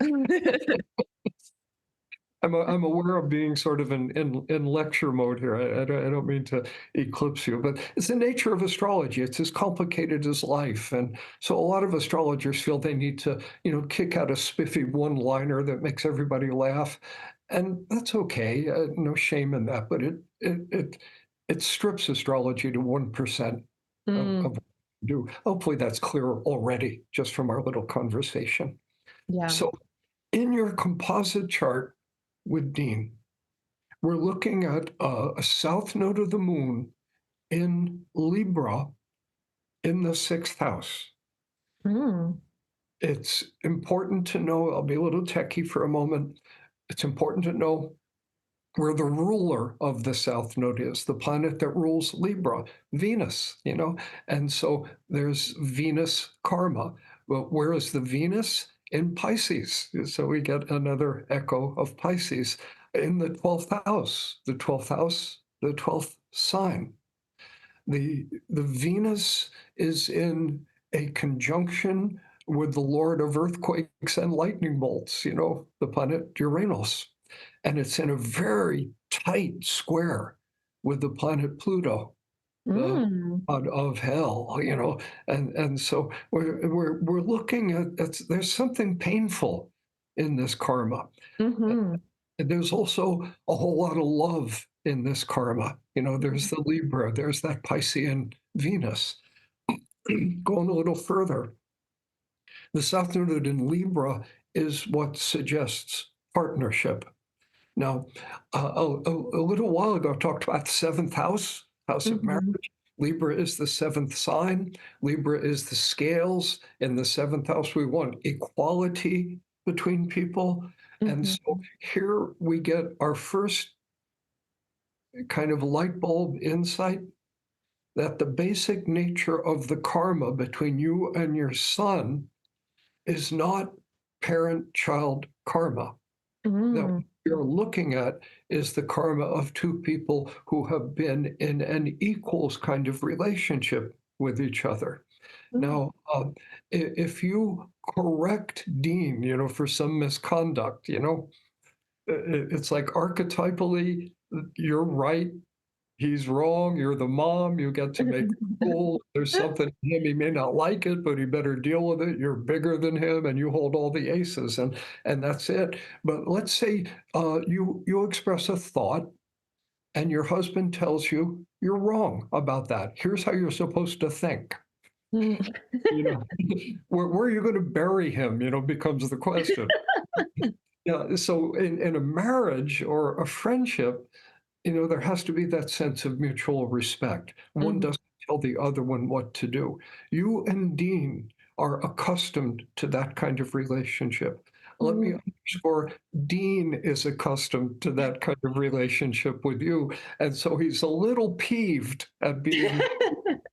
[SPEAKER 1] I'm aware of being sort of in lecture mode here. I don't mean to eclipse you, but it's the nature of astrology. It's as complicated as life. And so a lot of astrologers feel they need to, kick out a spiffy one-liner that makes everybody laugh. And that's okay. No shame in that, but it strips astrology to 1% of
[SPEAKER 2] Mm,
[SPEAKER 1] what we do. Hopefully that's clear already just from our little conversation.
[SPEAKER 2] yeah.
[SPEAKER 1] So in your composite chart with Dean, we're looking at a south node of the moon in Libra in the 6th house.
[SPEAKER 2] Mm,
[SPEAKER 1] It's important to know, I'll be a little techie for a moment. It's important to know where the ruler of the south node is, the planet that rules Libra, Venus, and so there's Venus karma. Well, where is the Venus? In Pisces. So we get another echo of Pisces in the 12th house, the 12th sign. The Venus is in a conjunction with the Lord of earthquakes and lightning bolts, the planet Uranus. And it's in a very tight square with the planet Pluto, the
[SPEAKER 2] mm,
[SPEAKER 1] god of hell, and so we're looking at there's something painful in this karma.
[SPEAKER 2] mhm,
[SPEAKER 1] And there's also a whole lot of love in this karma. There's the Libra, there's that Piscean Venus. Going a little further, the South Node in Libra is what suggests partnership. Now, a little while ago, I talked about the 7th house, house of
[SPEAKER 2] mhm,
[SPEAKER 1] marriage. Libra is the 7th sign. Libra is the scales. In the 7th house, we want equality between people. And
[SPEAKER 2] mhm,
[SPEAKER 1] so here we get our first kind of light bulb insight that the basic nature of the karma between you and your son is not parent-child karma. That what
[SPEAKER 2] mm,
[SPEAKER 1] you're looking at is the karma of two people who have been in an equals kind of relationship with each other.
[SPEAKER 2] mm.
[SPEAKER 1] Now, if you correct Dean, for some misconduct, it's like archetypally, you're right, he's wrong, you're the mom, you get to make a rule. There's something in him, he may not like it, but he better deal with it. You're bigger than him and you hold all the aces, and that's it. But let's say you express a thought and your husband tells you you're wrong about that. Here's how you're supposed to think.
[SPEAKER 2] Mm.
[SPEAKER 1] You know, where are you going to bury him, becomes the question. Yeah, so in a marriage or a friendship, there has to be that sense of mutual respect. One
[SPEAKER 2] Mhm.
[SPEAKER 1] doesn't tell the other one what to do. You and Dean are accustomed to that kind of relationship. Let me
[SPEAKER 2] Mm.
[SPEAKER 1] underscore, Dean is accustomed to that kind of relationship with you. And so he's a little peeved at being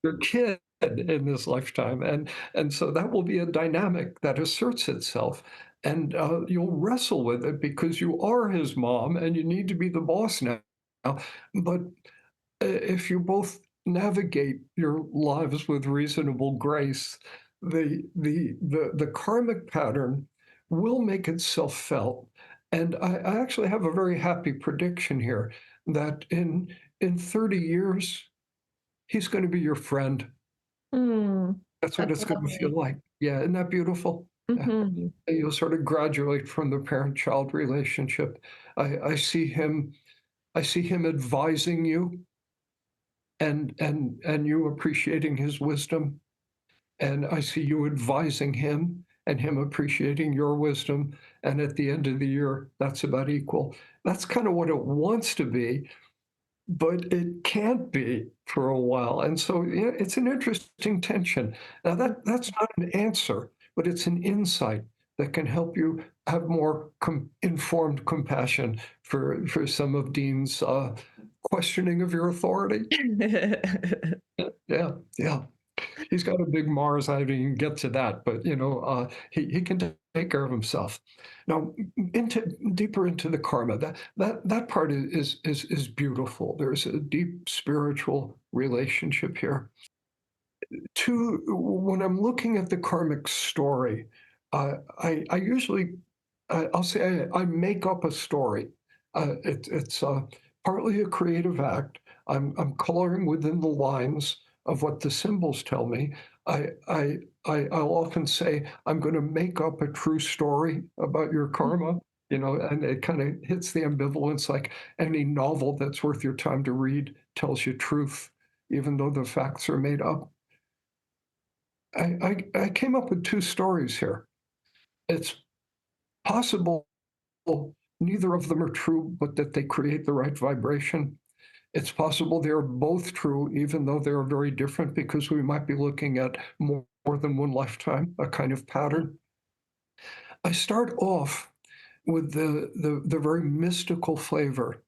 [SPEAKER 1] your kid in this lifetime. And so that will be a dynamic that asserts itself. And you'll wrestle with it because you are his mom and you need to be the boss now. But if you both navigate your lives with reasonable grace, the karmic pattern will make itself felt. And I actually have a very happy prediction here that in 30 years, he's going to be your friend.
[SPEAKER 2] Mm.
[SPEAKER 1] That's what
[SPEAKER 2] That's
[SPEAKER 1] it's going to feel
[SPEAKER 2] lovely.
[SPEAKER 1] like. Yeah, isn't that beautiful? Yeah.
[SPEAKER 2] Mhm.
[SPEAKER 1] And you'll sort of graduate from the parent-child relationship. I see him. I see him advising you, and you appreciating his wisdom, and I see you advising him, and him appreciating your wisdom. And at the end of the year, that's about equal. That's kind of what it wants to be, but it can't be for a while. And so yeah, it's an interesting tension. Now that's not an answer, but it's an insight that can help you have more informed compassion for some of Dean's questioning of your authority. Yeah, yeah. He's got a big Mars. I didn't even get to that, but he can take care of himself. Now, into deeper into the karma, that part is beautiful. There's a deep spiritual relationship here. When I'm looking at the karmic story, I usually I'll say I make up a story. It's partly a creative act. I'm coloring within the lines of what the symbols tell me. I, I, I'll often say, I'm going to make up a true story about your karma, and it kind of hits the ambivalence like any novel that's worth your time to read tells you truth, even though the facts are made up. I came up with two stories here. It's possible neither of them are true, but that they create the right vibration. It's possible they're both true, even though they're very different, because we might be looking at more than one lifetime, a kind of pattern. I start off with the very mystical flavor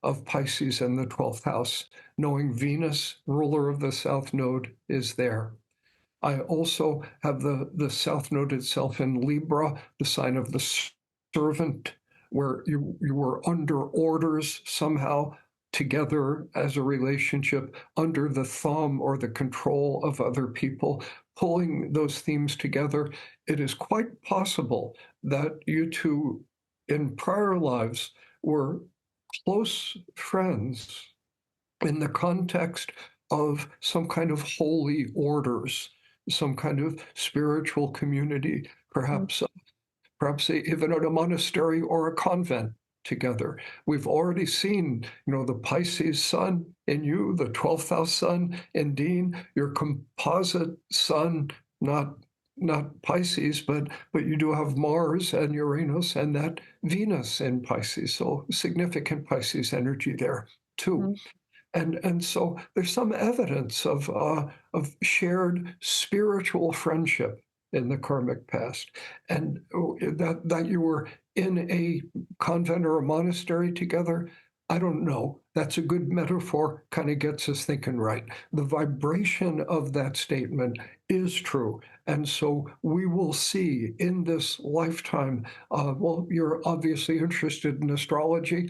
[SPEAKER 1] of Pisces and the 12th house, knowing Venus, ruler of the South Node, is there. I also have the South Node itself in Libra, the sign of the servant, where you were under orders somehow together as a relationship, under the thumb or the control of other people, pulling those themes together. It is quite possible that you two in prior lives were close friends in the context of some kind of holy orders, some kind of spiritual community, perhaps even at a monastery or a convent together. We've already seen, the Pisces sun in you, the 12th house sun in Dean, your composite sun, not Pisces, but you do have Mars and Uranus and that Venus in Pisces. So significant Pisces energy there too.
[SPEAKER 2] Mhm.
[SPEAKER 1] And so there's some evidence of shared spiritual friendship in the karmic past, and that you were in a convent or a monastery together. I don't know. That's a good metaphor. Kind of gets us thinking, right? The vibration of that statement is true, and so we will see in this lifetime. Well, you're obviously interested in astrology,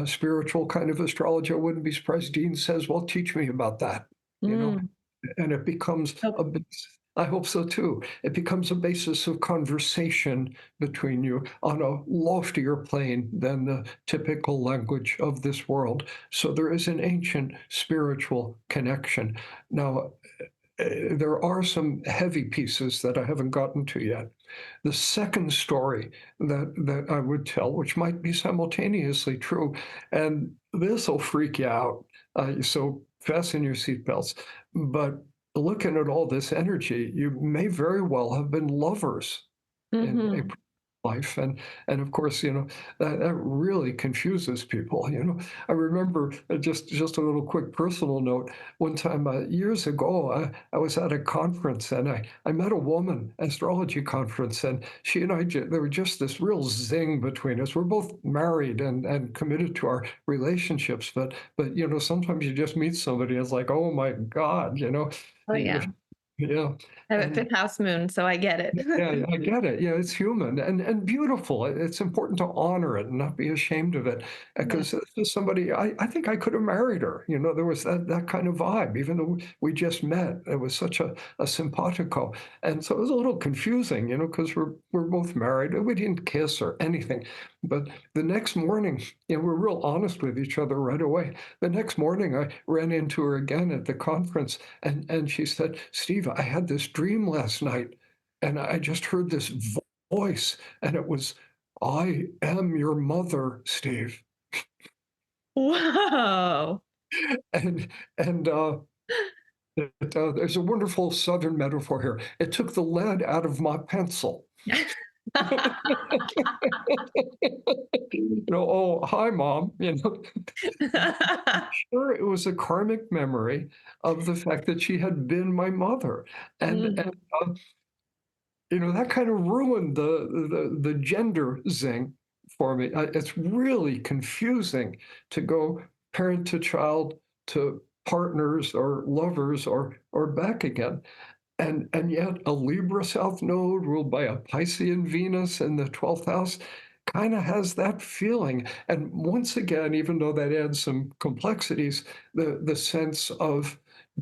[SPEAKER 1] spiritual kind of astrology. I wouldn't be surprised. Dean says, "Well, teach me about that," you know,
[SPEAKER 2] Mm.
[SPEAKER 1] and it becomes
[SPEAKER 2] Oh,
[SPEAKER 1] a I hope so too. It becomes a basis of conversation between you on a loftier plane than the typical language of this world. So there is an ancient spiritual connection. Now, there are some heavy pieces that I haven't gotten to yet. The second story that I would tell, which might be simultaneously true, and this will freak you out. So fasten your seatbelts. But looking at all this energy, you may very well have been lovers in a
[SPEAKER 2] mhm.
[SPEAKER 1] life. And of course, that really confuses people. I remember just a little quick personal note. One time years ago, I was at a conference and I met a woman, astrology conference, and she and I, there was just this real zing between us. We're both married and committed to our relationships, but sometimes you just meet somebody, it's like, oh my God,
[SPEAKER 2] Oh, yeah.
[SPEAKER 1] yeah.
[SPEAKER 2] I have a
[SPEAKER 1] And
[SPEAKER 2] fifth house moon, so I get it.
[SPEAKER 1] yeah, I get it. Yeah, it's human and beautiful. It's important to honor it and not be ashamed of it.
[SPEAKER 2] Yeah.
[SPEAKER 1] Because this is somebody I think I could have married her. There was that kind of vibe, even though we just met. It was such a simpatico. And so it was a little confusing, because we're both married. We didn't kiss or anything. But the next morning, we're real honest with each other right away. The next morning I ran into her again at the conference and she said, "Steve, I had this dream last night. And I just heard this voice, and it was, 'I am your mother, Steve.'"
[SPEAKER 2] Whoa.
[SPEAKER 1] And and there's a wonderful Southern metaphor here. It took the lead out of my pencil. Oh, hi, Mom. Sure, it was a karmic memory of the fact that she had been my mother, and
[SPEAKER 2] Mhm.
[SPEAKER 1] that kind of ruined the gender zing for me. It's really confusing to go parent to child to partners or lovers or back again. And yet a Libra South node ruled by a Piscean Venus in the 12th house kind of has that feeling. And once again, even though that adds some complexities, the sense of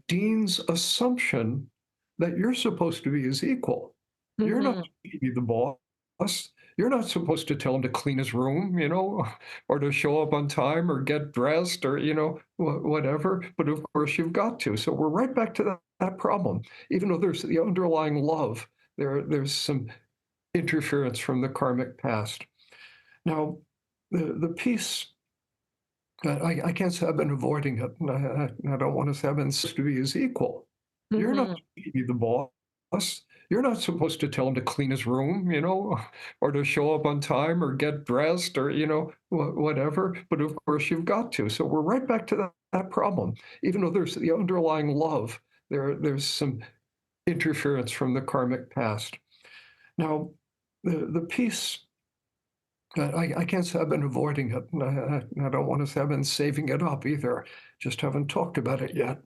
[SPEAKER 1] Dean's assumption that you're supposed to be his equal. You're not
[SPEAKER 2] Mhm.
[SPEAKER 1] supposed to be the boss. You're not supposed to tell him to clean his room, or to show up on time or get dressed or, whatever. But of course, you've got to. So we're right back to that problem. Even though there's the underlying love, there's some interference from the karmic past. Now, the piece, I can't say I've been avoiding it. And I don't want to say I've been supposed to be his equal. You're not
[SPEAKER 2] Mhm.
[SPEAKER 1] supposed to be the boss. You're not supposed to tell him to clean his room, or to show up on time or get dressed or, whatever. But of course, you've got to. So we're right back to that problem. Even though there's the underlying love, there's some interference from the karmic past. Now, the piece, I can't say I've been avoiding it. And I don't want to say I've been saving it up either. Just haven't talked about it yet.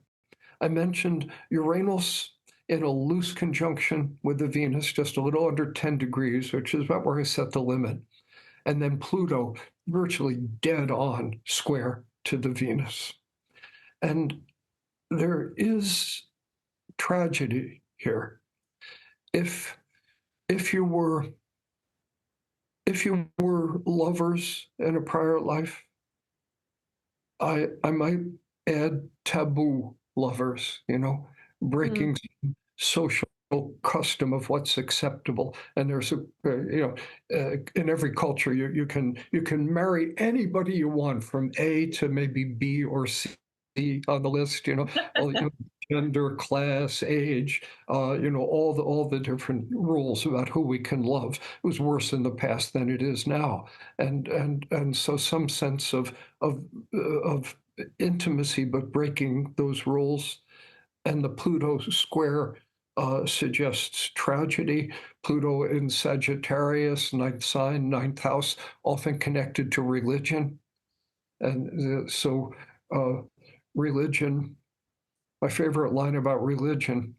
[SPEAKER 1] I mentioned Uranus in a loose conjunction with the Venus, just a little under 10 degrees, which is about where I set the limit. And then Pluto virtually dead on square to the Venus. And there is tragedy here. If you were lovers in a prior life, I might add taboo lovers, breaking social custom of what's acceptable. And there's in every culture you can marry anybody you want from A to maybe B or C on the list. All, gender, class, age, all the different rules about who we can love. It was worse in the past than it is now, and so some sense of intimacy, but breaking those rules. And the Pluto square suggests tragedy. Pluto in Sagittarius, ninth sign, ninth house, often connected to religion. And so religion, my favorite line about religion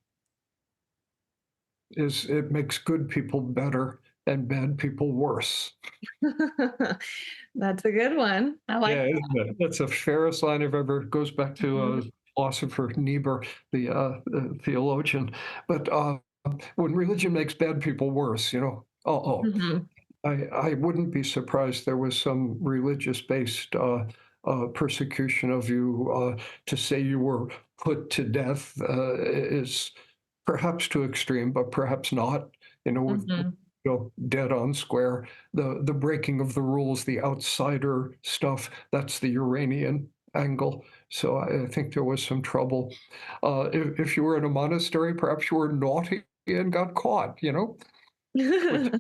[SPEAKER 1] is it makes good people better and bad people worse.
[SPEAKER 2] That's a good one. I like
[SPEAKER 1] Yeah,
[SPEAKER 2] that.
[SPEAKER 1] isn't it? That's the fairest line I've ever. Goes back to
[SPEAKER 2] Mhm.
[SPEAKER 1] philosopher Niebuhr, the theologian. But when religion makes bad people worse,
[SPEAKER 2] Mhm.
[SPEAKER 1] I wouldn't be surprised there was some religious-based persecution of you. To say you were put to death is perhaps too extreme, but perhaps not. With
[SPEAKER 2] Mhm.
[SPEAKER 1] dead on square. The breaking of the rules, the outsider stuff. That's the Uranian angle. So I think there was some trouble. If you were in a monastery, perhaps you were naughty and got caught. which,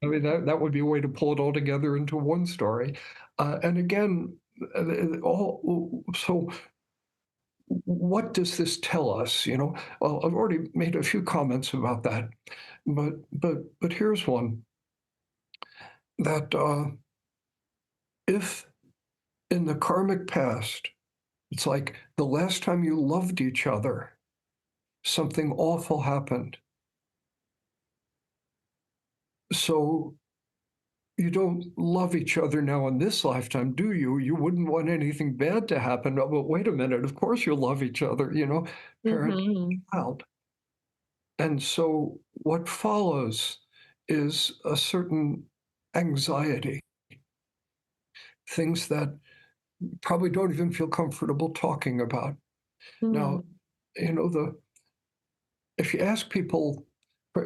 [SPEAKER 1] I mean, that would be a way to pull it all together into one story. And again, so what does this tell us? Well, I've already made a few comments about that, but here's one that if in the karmic past, it's like the last time you loved each other, something awful happened. So you don't love each other now in this lifetime, do you? You wouldn't want anything bad to happen. Oh, but wait a minute, of course you love each other, parent,
[SPEAKER 2] Mhm.
[SPEAKER 1] child. And so what follows is a certain anxiety, things that probably don't even feel comfortable talking about. Now,
[SPEAKER 2] Mm.
[SPEAKER 1] if you ask people,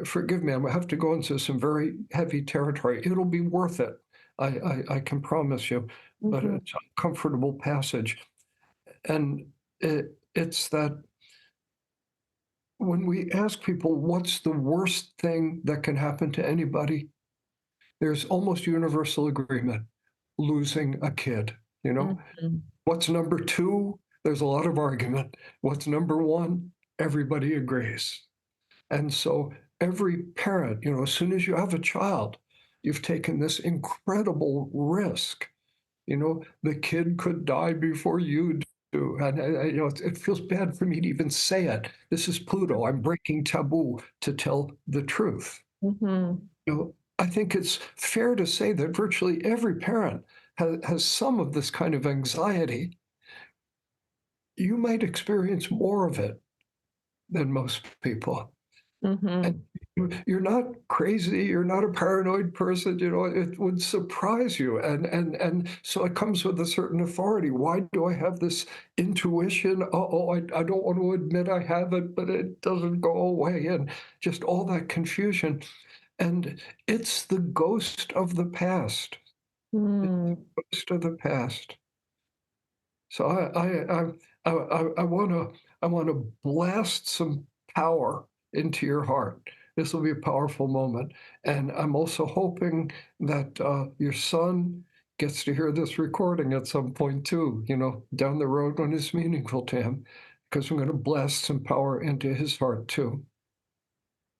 [SPEAKER 1] forgive me, I'm gonna have to go into some very heavy territory. It'll be worth it. I can promise you, but
[SPEAKER 2] Mhm.
[SPEAKER 1] it's a comfortable passage. And it's that when we ask people, what's the worst thing that can happen to anybody? There's almost universal agreement, losing a kid,
[SPEAKER 2] Mhm.
[SPEAKER 1] What's number two? There's a lot of argument. What's number one? Everybody agrees. And so every parent, as soon as you have a child, you've taken this incredible risk. The kid could die before you do. And it feels bad for me to even say it. This is Pluto. I'm breaking taboo to tell the truth.
[SPEAKER 2] Mhm.
[SPEAKER 1] I think it's fair to say that virtually every parent has some of this kind of anxiety. You might experience more of it than most people. And
[SPEAKER 2] Mhm.
[SPEAKER 1] you're not crazy, you're not a paranoid person, it would surprise you. And so it comes with a certain authority. Why do I have this intuition? I don't want to admit I have it, but it doesn't go away. And just all that confusion. And it's the ghost of the past. It's
[SPEAKER 2] Mm.
[SPEAKER 1] the ghost of the past. So I want to blast some power into your heart. This will be a powerful moment, and I'm also hoping that your son gets to hear this recording at some point too. Down the road when it's meaningful to him, because I'm going to blast some power into his heart too.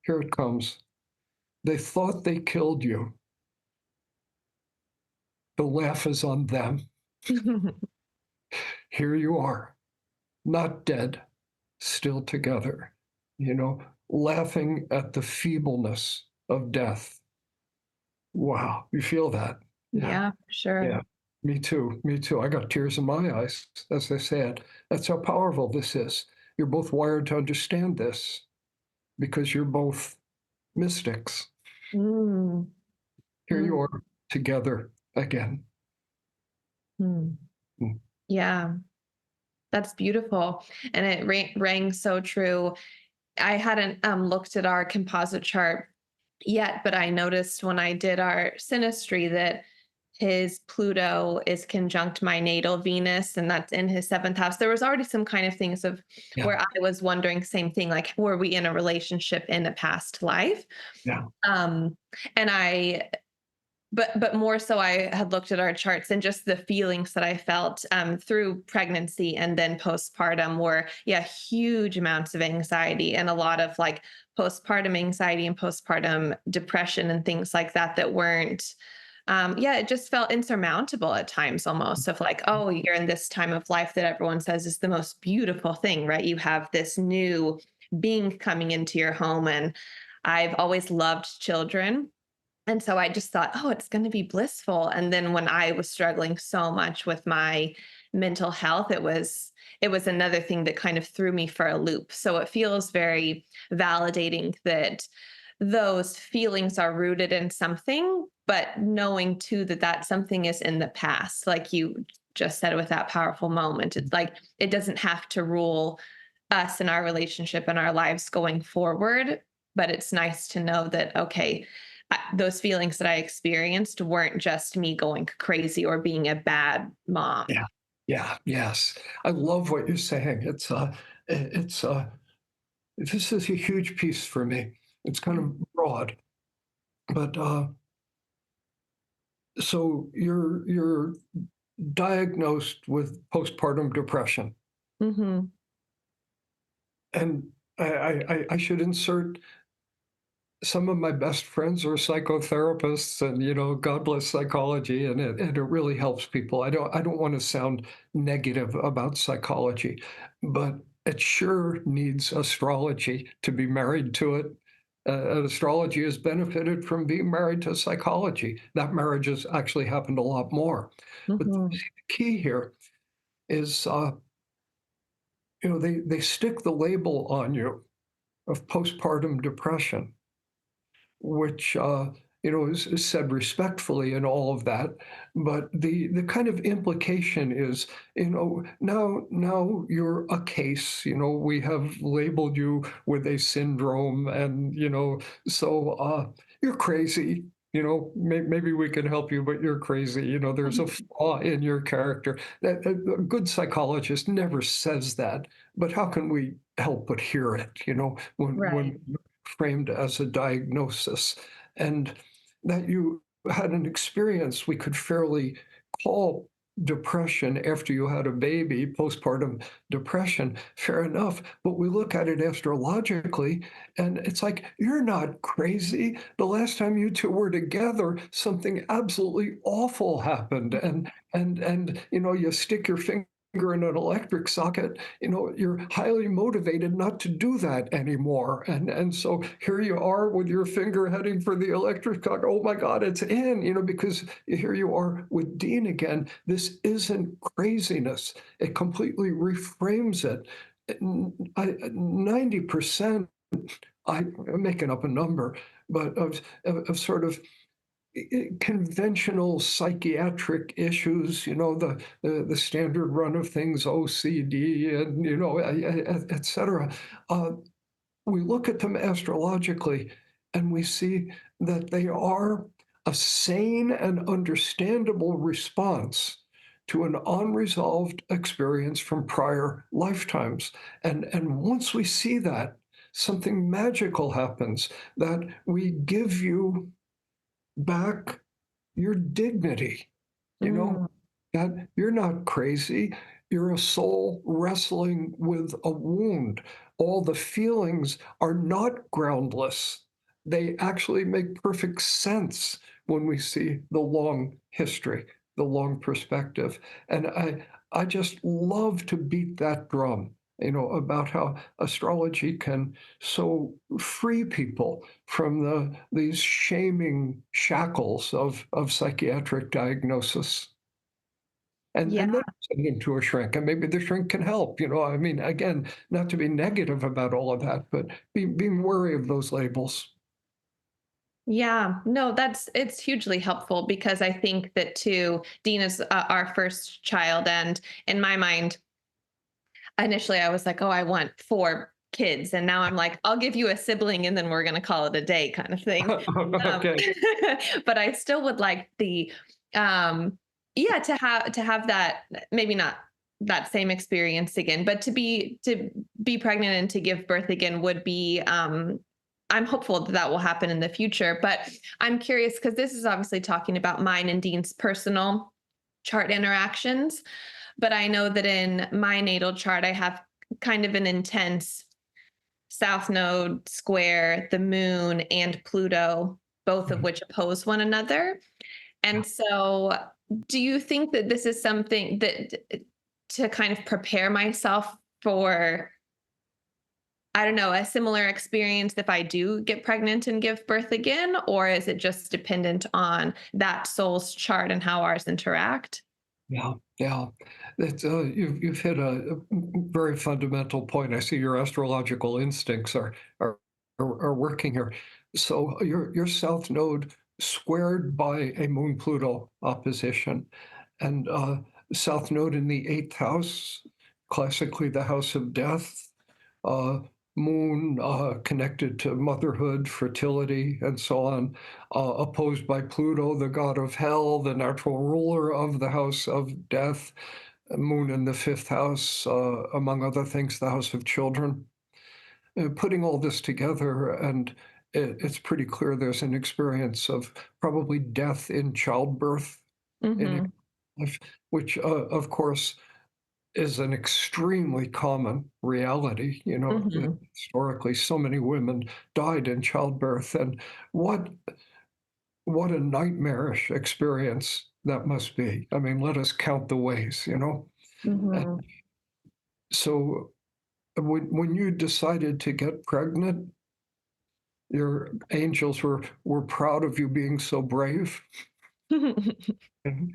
[SPEAKER 1] Here it comes. They thought they killed you. The laugh is on them. Here you are, not dead, still together, laughing at the feebleness of death. Wow, you feel that? Yeah,
[SPEAKER 2] Yeah, for sure.
[SPEAKER 1] yeah. Me too, me too. I got tears in my eyes, as I said. That's how powerful this is. You're both wired to understand this because you're both mystics.
[SPEAKER 2] Mm.
[SPEAKER 1] Here you
[SPEAKER 2] Mm.
[SPEAKER 1] are together again.
[SPEAKER 2] Mm.
[SPEAKER 1] Mm.
[SPEAKER 2] Yeah, that's beautiful. And it rang so true. I hadn't looked at our composite chart yet, but I noticed when I did our Sinistry that his Pluto is conjunct my natal Venus, and that's in his seventh house. There was already some kind of things of
[SPEAKER 1] Yeah,
[SPEAKER 2] where I was wondering, same thing, like, were we in a relationship in a past life?
[SPEAKER 1] yeah,
[SPEAKER 2] Um, and but more so, I had looked at our charts and just the feelings that I felt through pregnancy and then postpartum were, yeah, huge amounts of anxiety and a lot of like postpartum anxiety and postpartum depression and things like that that weren't, yeah, it just felt insurmountable at times almost of like, oh, you're in this time of life that everyone says is the most beautiful thing, right? You have this new being coming into your home. And I've always loved children. And so I just thought, oh, it's going to be blissful. And then when I was struggling so much with my mental health, it was another thing that kind of threw me for a loop. So it feels very validating that those feelings are rooted in something, but knowing too that that something is in the past, like you just said with that powerful moment. It's like it doesn't have to rule us and our relationship and our lives going forward. But it's nice to know that, okay, those feelings that I experienced weren't just me going crazy or being a bad mom.
[SPEAKER 1] yeah, yeah, yes. I love what you're saying. It's this is a huge piece for me. It's kind of broad. But so you're diagnosed with postpartum depression,
[SPEAKER 2] Mm-hmm.
[SPEAKER 1] and I should insert some of my best friends are psychotherapists, and God bless psychology, and it really helps people. I don't want to sound negative about psychology, but it sure needs astrology to be married to it. And astrology has benefited from being married to psychology. That marriage has actually happened a lot more. But
[SPEAKER 2] Mm-hmm.
[SPEAKER 1] the key here is, they stick the label on you of postpartum depression, which is said respectfully and all of that, but the kind of implication is, now you're a case. We have labeled you with a syndrome, and so you're crazy. Maybe we can help you, but you're crazy. There's a flaw in your character. That a good psychologist never says that, but how can we help but hear it? When
[SPEAKER 2] Right.
[SPEAKER 1] framed as a diagnosis, and that you had an experience we could fairly call depression after you had a baby, postpartum depression, fair enough. But we look at it astrologically, and it's like, you're not crazy. The last time you two were together, something absolutely awful happened. And you stick your finger in an electric socket, you're highly motivated not to do that anymore. And so here you are with your finger heading for the electric socket. Oh my God, it's in, because here you are with Dean again. This isn't craziness. It completely reframes it. 90%, I'm making up a number, but of sort of conventional psychiatric issues, the standard run of things, OCD, and et cetera. We look at them astrologically, and we see that they are a sane and understandable response to an unresolved experience from prior lifetimes. And once we see that, something magical happens, that we give you back your dignity, you know,
[SPEAKER 2] Mm.
[SPEAKER 1] that you're not crazy. You're a soul wrestling with a wound. All the feelings are not groundless. They actually make perfect sense when we see the long history, the long perspective. And I just love to beat that drum, about how astrology can so free people from these shaming shackles of psychiatric diagnosis,
[SPEAKER 2] Yeah.
[SPEAKER 1] and then send them to a shrink, and maybe the shrink can help. I mean, again, not to be negative about all of that, but being wary of those labels.
[SPEAKER 2] Yeah, no, it's hugely helpful because I think that too, Dean is our first child. And in my mind, initially I was like, oh, I want 4 kids. And now I'm like, I'll give you a sibling and then we're going to call it a day kind of thing. Um,
[SPEAKER 1] Okay.
[SPEAKER 2] but I still would like um, yeah, to have that, maybe not that same experience again, but to be pregnant and to give birth again would be, I'm hopeful that that will happen in the future. But I'm curious because this is obviously talking about mine and Dean's personal chart interactions. But I know that in my natal chart, I have kind of an intense South Node square, the moon, and Pluto, both of
[SPEAKER 1] Mhm.
[SPEAKER 2] which oppose one another.
[SPEAKER 1] Yeah.
[SPEAKER 2] And so, do you think that this is something that to kind of prepare myself for, I don't know, a similar experience if I do get pregnant and give birth again? Or is it just dependent on that soul's chart and how ours interact?
[SPEAKER 1] Yeah, yeah. You've hit a very fundamental point. I see your astrological instincts are working here. So your South Node squared by a Moon Pluto opposition, and South Node in the eighth house, classically the house of death. Uh, Moon connected to motherhood, fertility, and so on, opposed by Pluto, the god of hell, the natural ruler of the house of death. Moon in the fifth house, among other things, the house of children. Putting all this together, and it's pretty clear there's an experience of probably death in childbirth in
[SPEAKER 2] Hmm.
[SPEAKER 1] your life, which, of course, is an extremely common reality.
[SPEAKER 2] Hmm.
[SPEAKER 1] Historically, so many women died in childbirth, and what what a nightmarish experience that must be. I mean, let us count the ways. And
[SPEAKER 2] Hmm.
[SPEAKER 1] so, when you decided to get pregnant, your angels were proud of you being so brave. Mhm.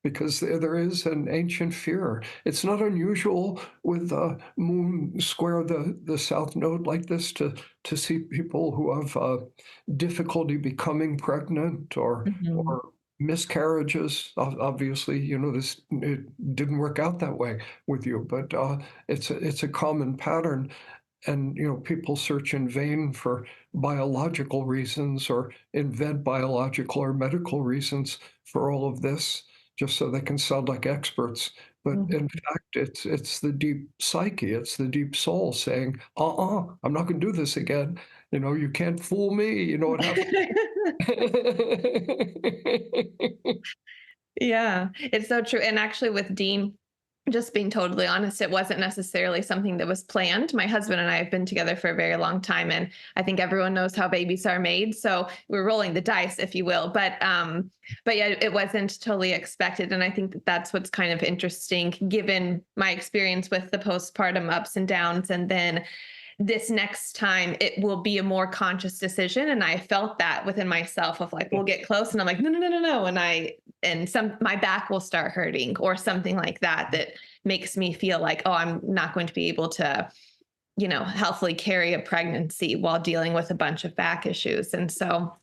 [SPEAKER 1] Because there is an ancient fear. It's not unusual with the moon square the south node like this to see people who have difficulty becoming pregnant
[SPEAKER 2] Hmm.
[SPEAKER 1] or miscarriages. Obviously, this it didn't work out that way with you, but it's a common pattern. And people search in vain for biological reasons or invent biological or medical reasons for all of this just so they can sound like experts. But in fact, it's the deep psyche, it's the deep soul saying, I'm not going to do this again. You can't fool me. You know what happened?
[SPEAKER 2] Yeah, it's so true. And actually, with Dean, just being totally honest, it wasn't necessarily something that was planned. My husband and I have been together for a very long time, and I think everyone knows how babies are made. So we're rolling the dice, if you will. But yeah, it wasn't totally expected. And I think that that's what's kind of interesting, given my experience with the postpartum ups and downs, and then this next time it will be a more conscious decision. And I felt that within myself of like, we'll get close and I'm like, no, no, no, no, no. And my back will start hurting or something like that, that makes me feel like, oh, I'm not going to be able to, healthily carry a pregnancy while dealing with a bunch of back issues. And so,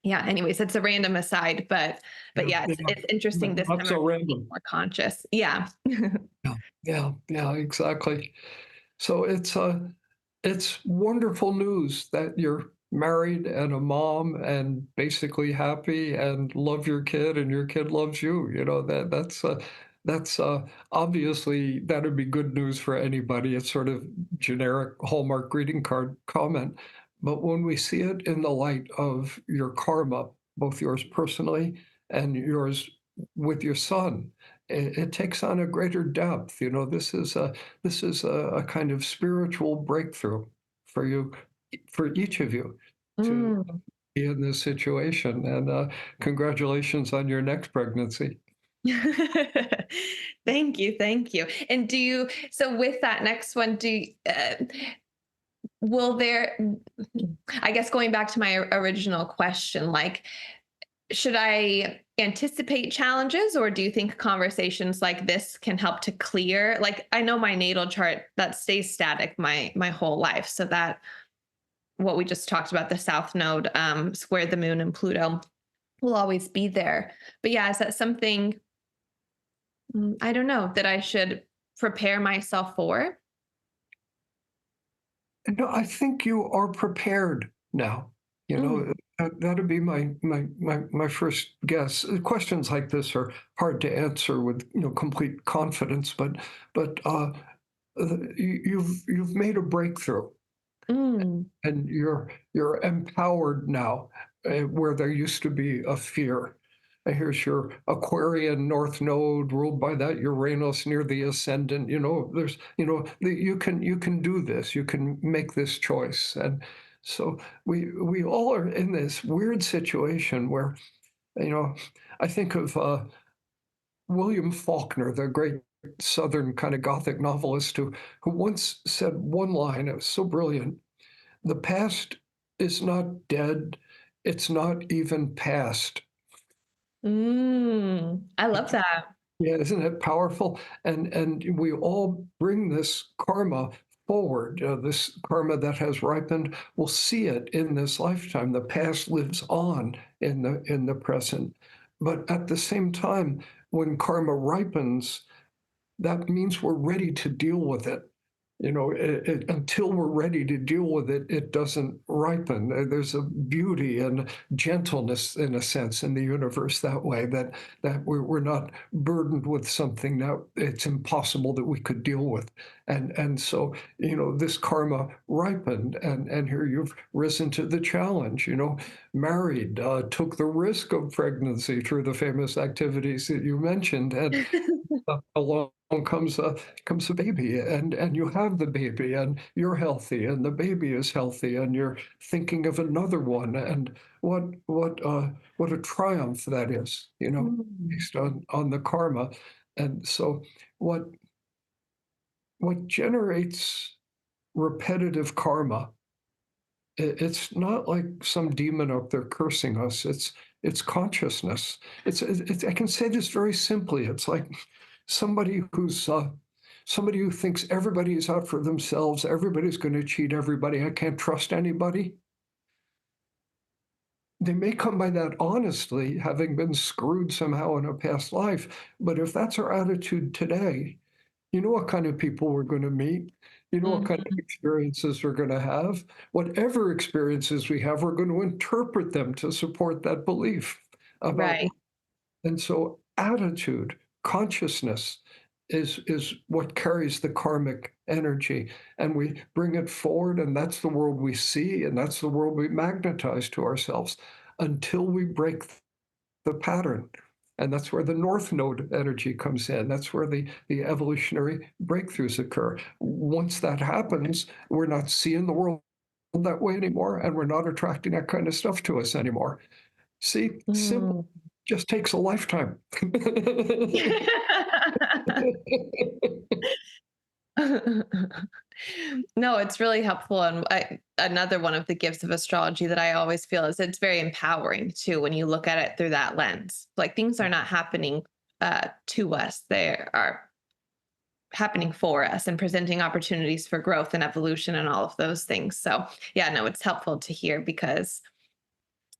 [SPEAKER 2] yeah, anyways, it's a random aside, but yeah, it's interesting this
[SPEAKER 1] Not
[SPEAKER 2] time
[SPEAKER 1] so
[SPEAKER 2] I'm being
[SPEAKER 1] random.
[SPEAKER 2] more conscious. Yeah.
[SPEAKER 1] Yeah, yeah, yeah, exactly. So it's wonderful news that you're married and a mom and basically happy and love your kid and your kid loves you. That's obviously that'd be good news for anybody. It's sort of generic Hallmark greeting card comment. But when we see it in the light of your karma, both yours personally and yours with your son, it takes on a greater depth. This is a kind of spiritual breakthrough for you, for each of you, to
[SPEAKER 2] Mm.
[SPEAKER 1] be in this situation. And congratulations on your next pregnancy.
[SPEAKER 2] Thank you, thank you. And so with that next one, will there, I guess going back to my original question, like, should I anticipate challenges, or do you think conversations like this can help to clear? Like, I know my natal chart that stays static my whole life, so that what we just talked about, the South Node, square the Moon and Pluto, will always be there. But yeah, is that something, I don't know, that I should prepare myself for?
[SPEAKER 1] No, I think you are prepared now.
[SPEAKER 2] Mm.
[SPEAKER 1] That'd be my first guess. Questions like this are hard to answer with complete confidence, but you've made a breakthrough.
[SPEAKER 2] Mm.
[SPEAKER 1] And you're empowered now, where there used to be a fear. Here's your Aquarian North Node ruled by that Uranus near the ascendant. You can do this. You can make this choice. And so we all are in this weird situation where you know I think of William Faulkner, the great Southern kind of Gothic novelist, who once said one line. It was so brilliant: the past is not dead. It's not even past.
[SPEAKER 2] I love that.
[SPEAKER 1] Yeah, isn't it powerful? And we all bring this karma forward. This karma that has ripened. We'll see it in this lifetime. The past lives on in the present. But at the same time, when karma ripens, that means we're ready to deal with it. until we're ready to deal with it, it doesn't ripen. There's a beauty and gentleness, in a sense, in the universe that way, that we're not burdened with something that it's impossible that we could deal with. And so, this karma ripened, and here you've risen to the challenge, married, took the risk of pregnancy through the famous activities that you mentioned, and along comes a baby, and you have the baby, and you're healthy, and the baby is healthy, and you're thinking of another one, and what a triumph that is, based on the karma. And so what generates repetitive karma, it's not like some demon up there cursing us. It's consciousness. I can say this very simply. It's like somebody who thinks everybody is out for themselves, everybody's going to cheat everybody, I can't trust anybody. They may come by that honestly, having been screwed somehow in a past life, but if that's our attitude today, you know what kind of people we're going to meet, you know what kind of experiences we're going to have. Whatever experiences we have, we're going to interpret them to support that belief about.
[SPEAKER 2] Right.
[SPEAKER 1] And so attitude, consciousness is what carries the karmic energy, and we bring it forward, and that's the world we see, and that's the world we magnetize to ourselves until we break the pattern. And that's where the North Node energy comes in. That's where the evolutionary breakthroughs occur. Once that happens, we're not seeing the world that way anymore, and we're not attracting that kind of stuff to us anymore. See, simple. Just takes a lifetime.
[SPEAKER 2] No, it's really helpful. And another one of the gifts of astrology that I always feel is it's very empowering too, when you look at it through that lens. Like, things are not happening to us. They are happening for us and presenting opportunities for growth and evolution and all of those things. So yeah, no, it's helpful to hear, because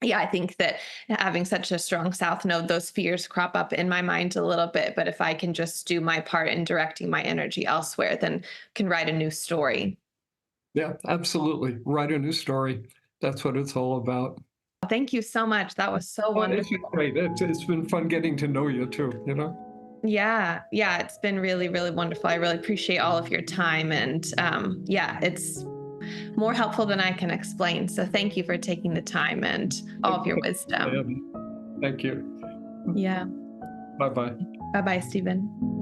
[SPEAKER 2] I think that having such a strong South Node, those fears crop up in my mind a little bit. But if I can just do my part in directing my energy elsewhere, then can write a new story.
[SPEAKER 1] Yeah, absolutely. Write a new story. That's what it's all about.
[SPEAKER 2] Thank you so much. That was so wonderful.
[SPEAKER 1] It's been great. It's been fun getting to know you too,
[SPEAKER 2] Yeah, it's been really, really wonderful. I really appreciate all of your time. And it's more helpful than I can explain. So thank you for taking the time and all of your wisdom.
[SPEAKER 1] Thank you.
[SPEAKER 2] Yeah.
[SPEAKER 1] Bye-bye.
[SPEAKER 2] Bye-bye, Steven.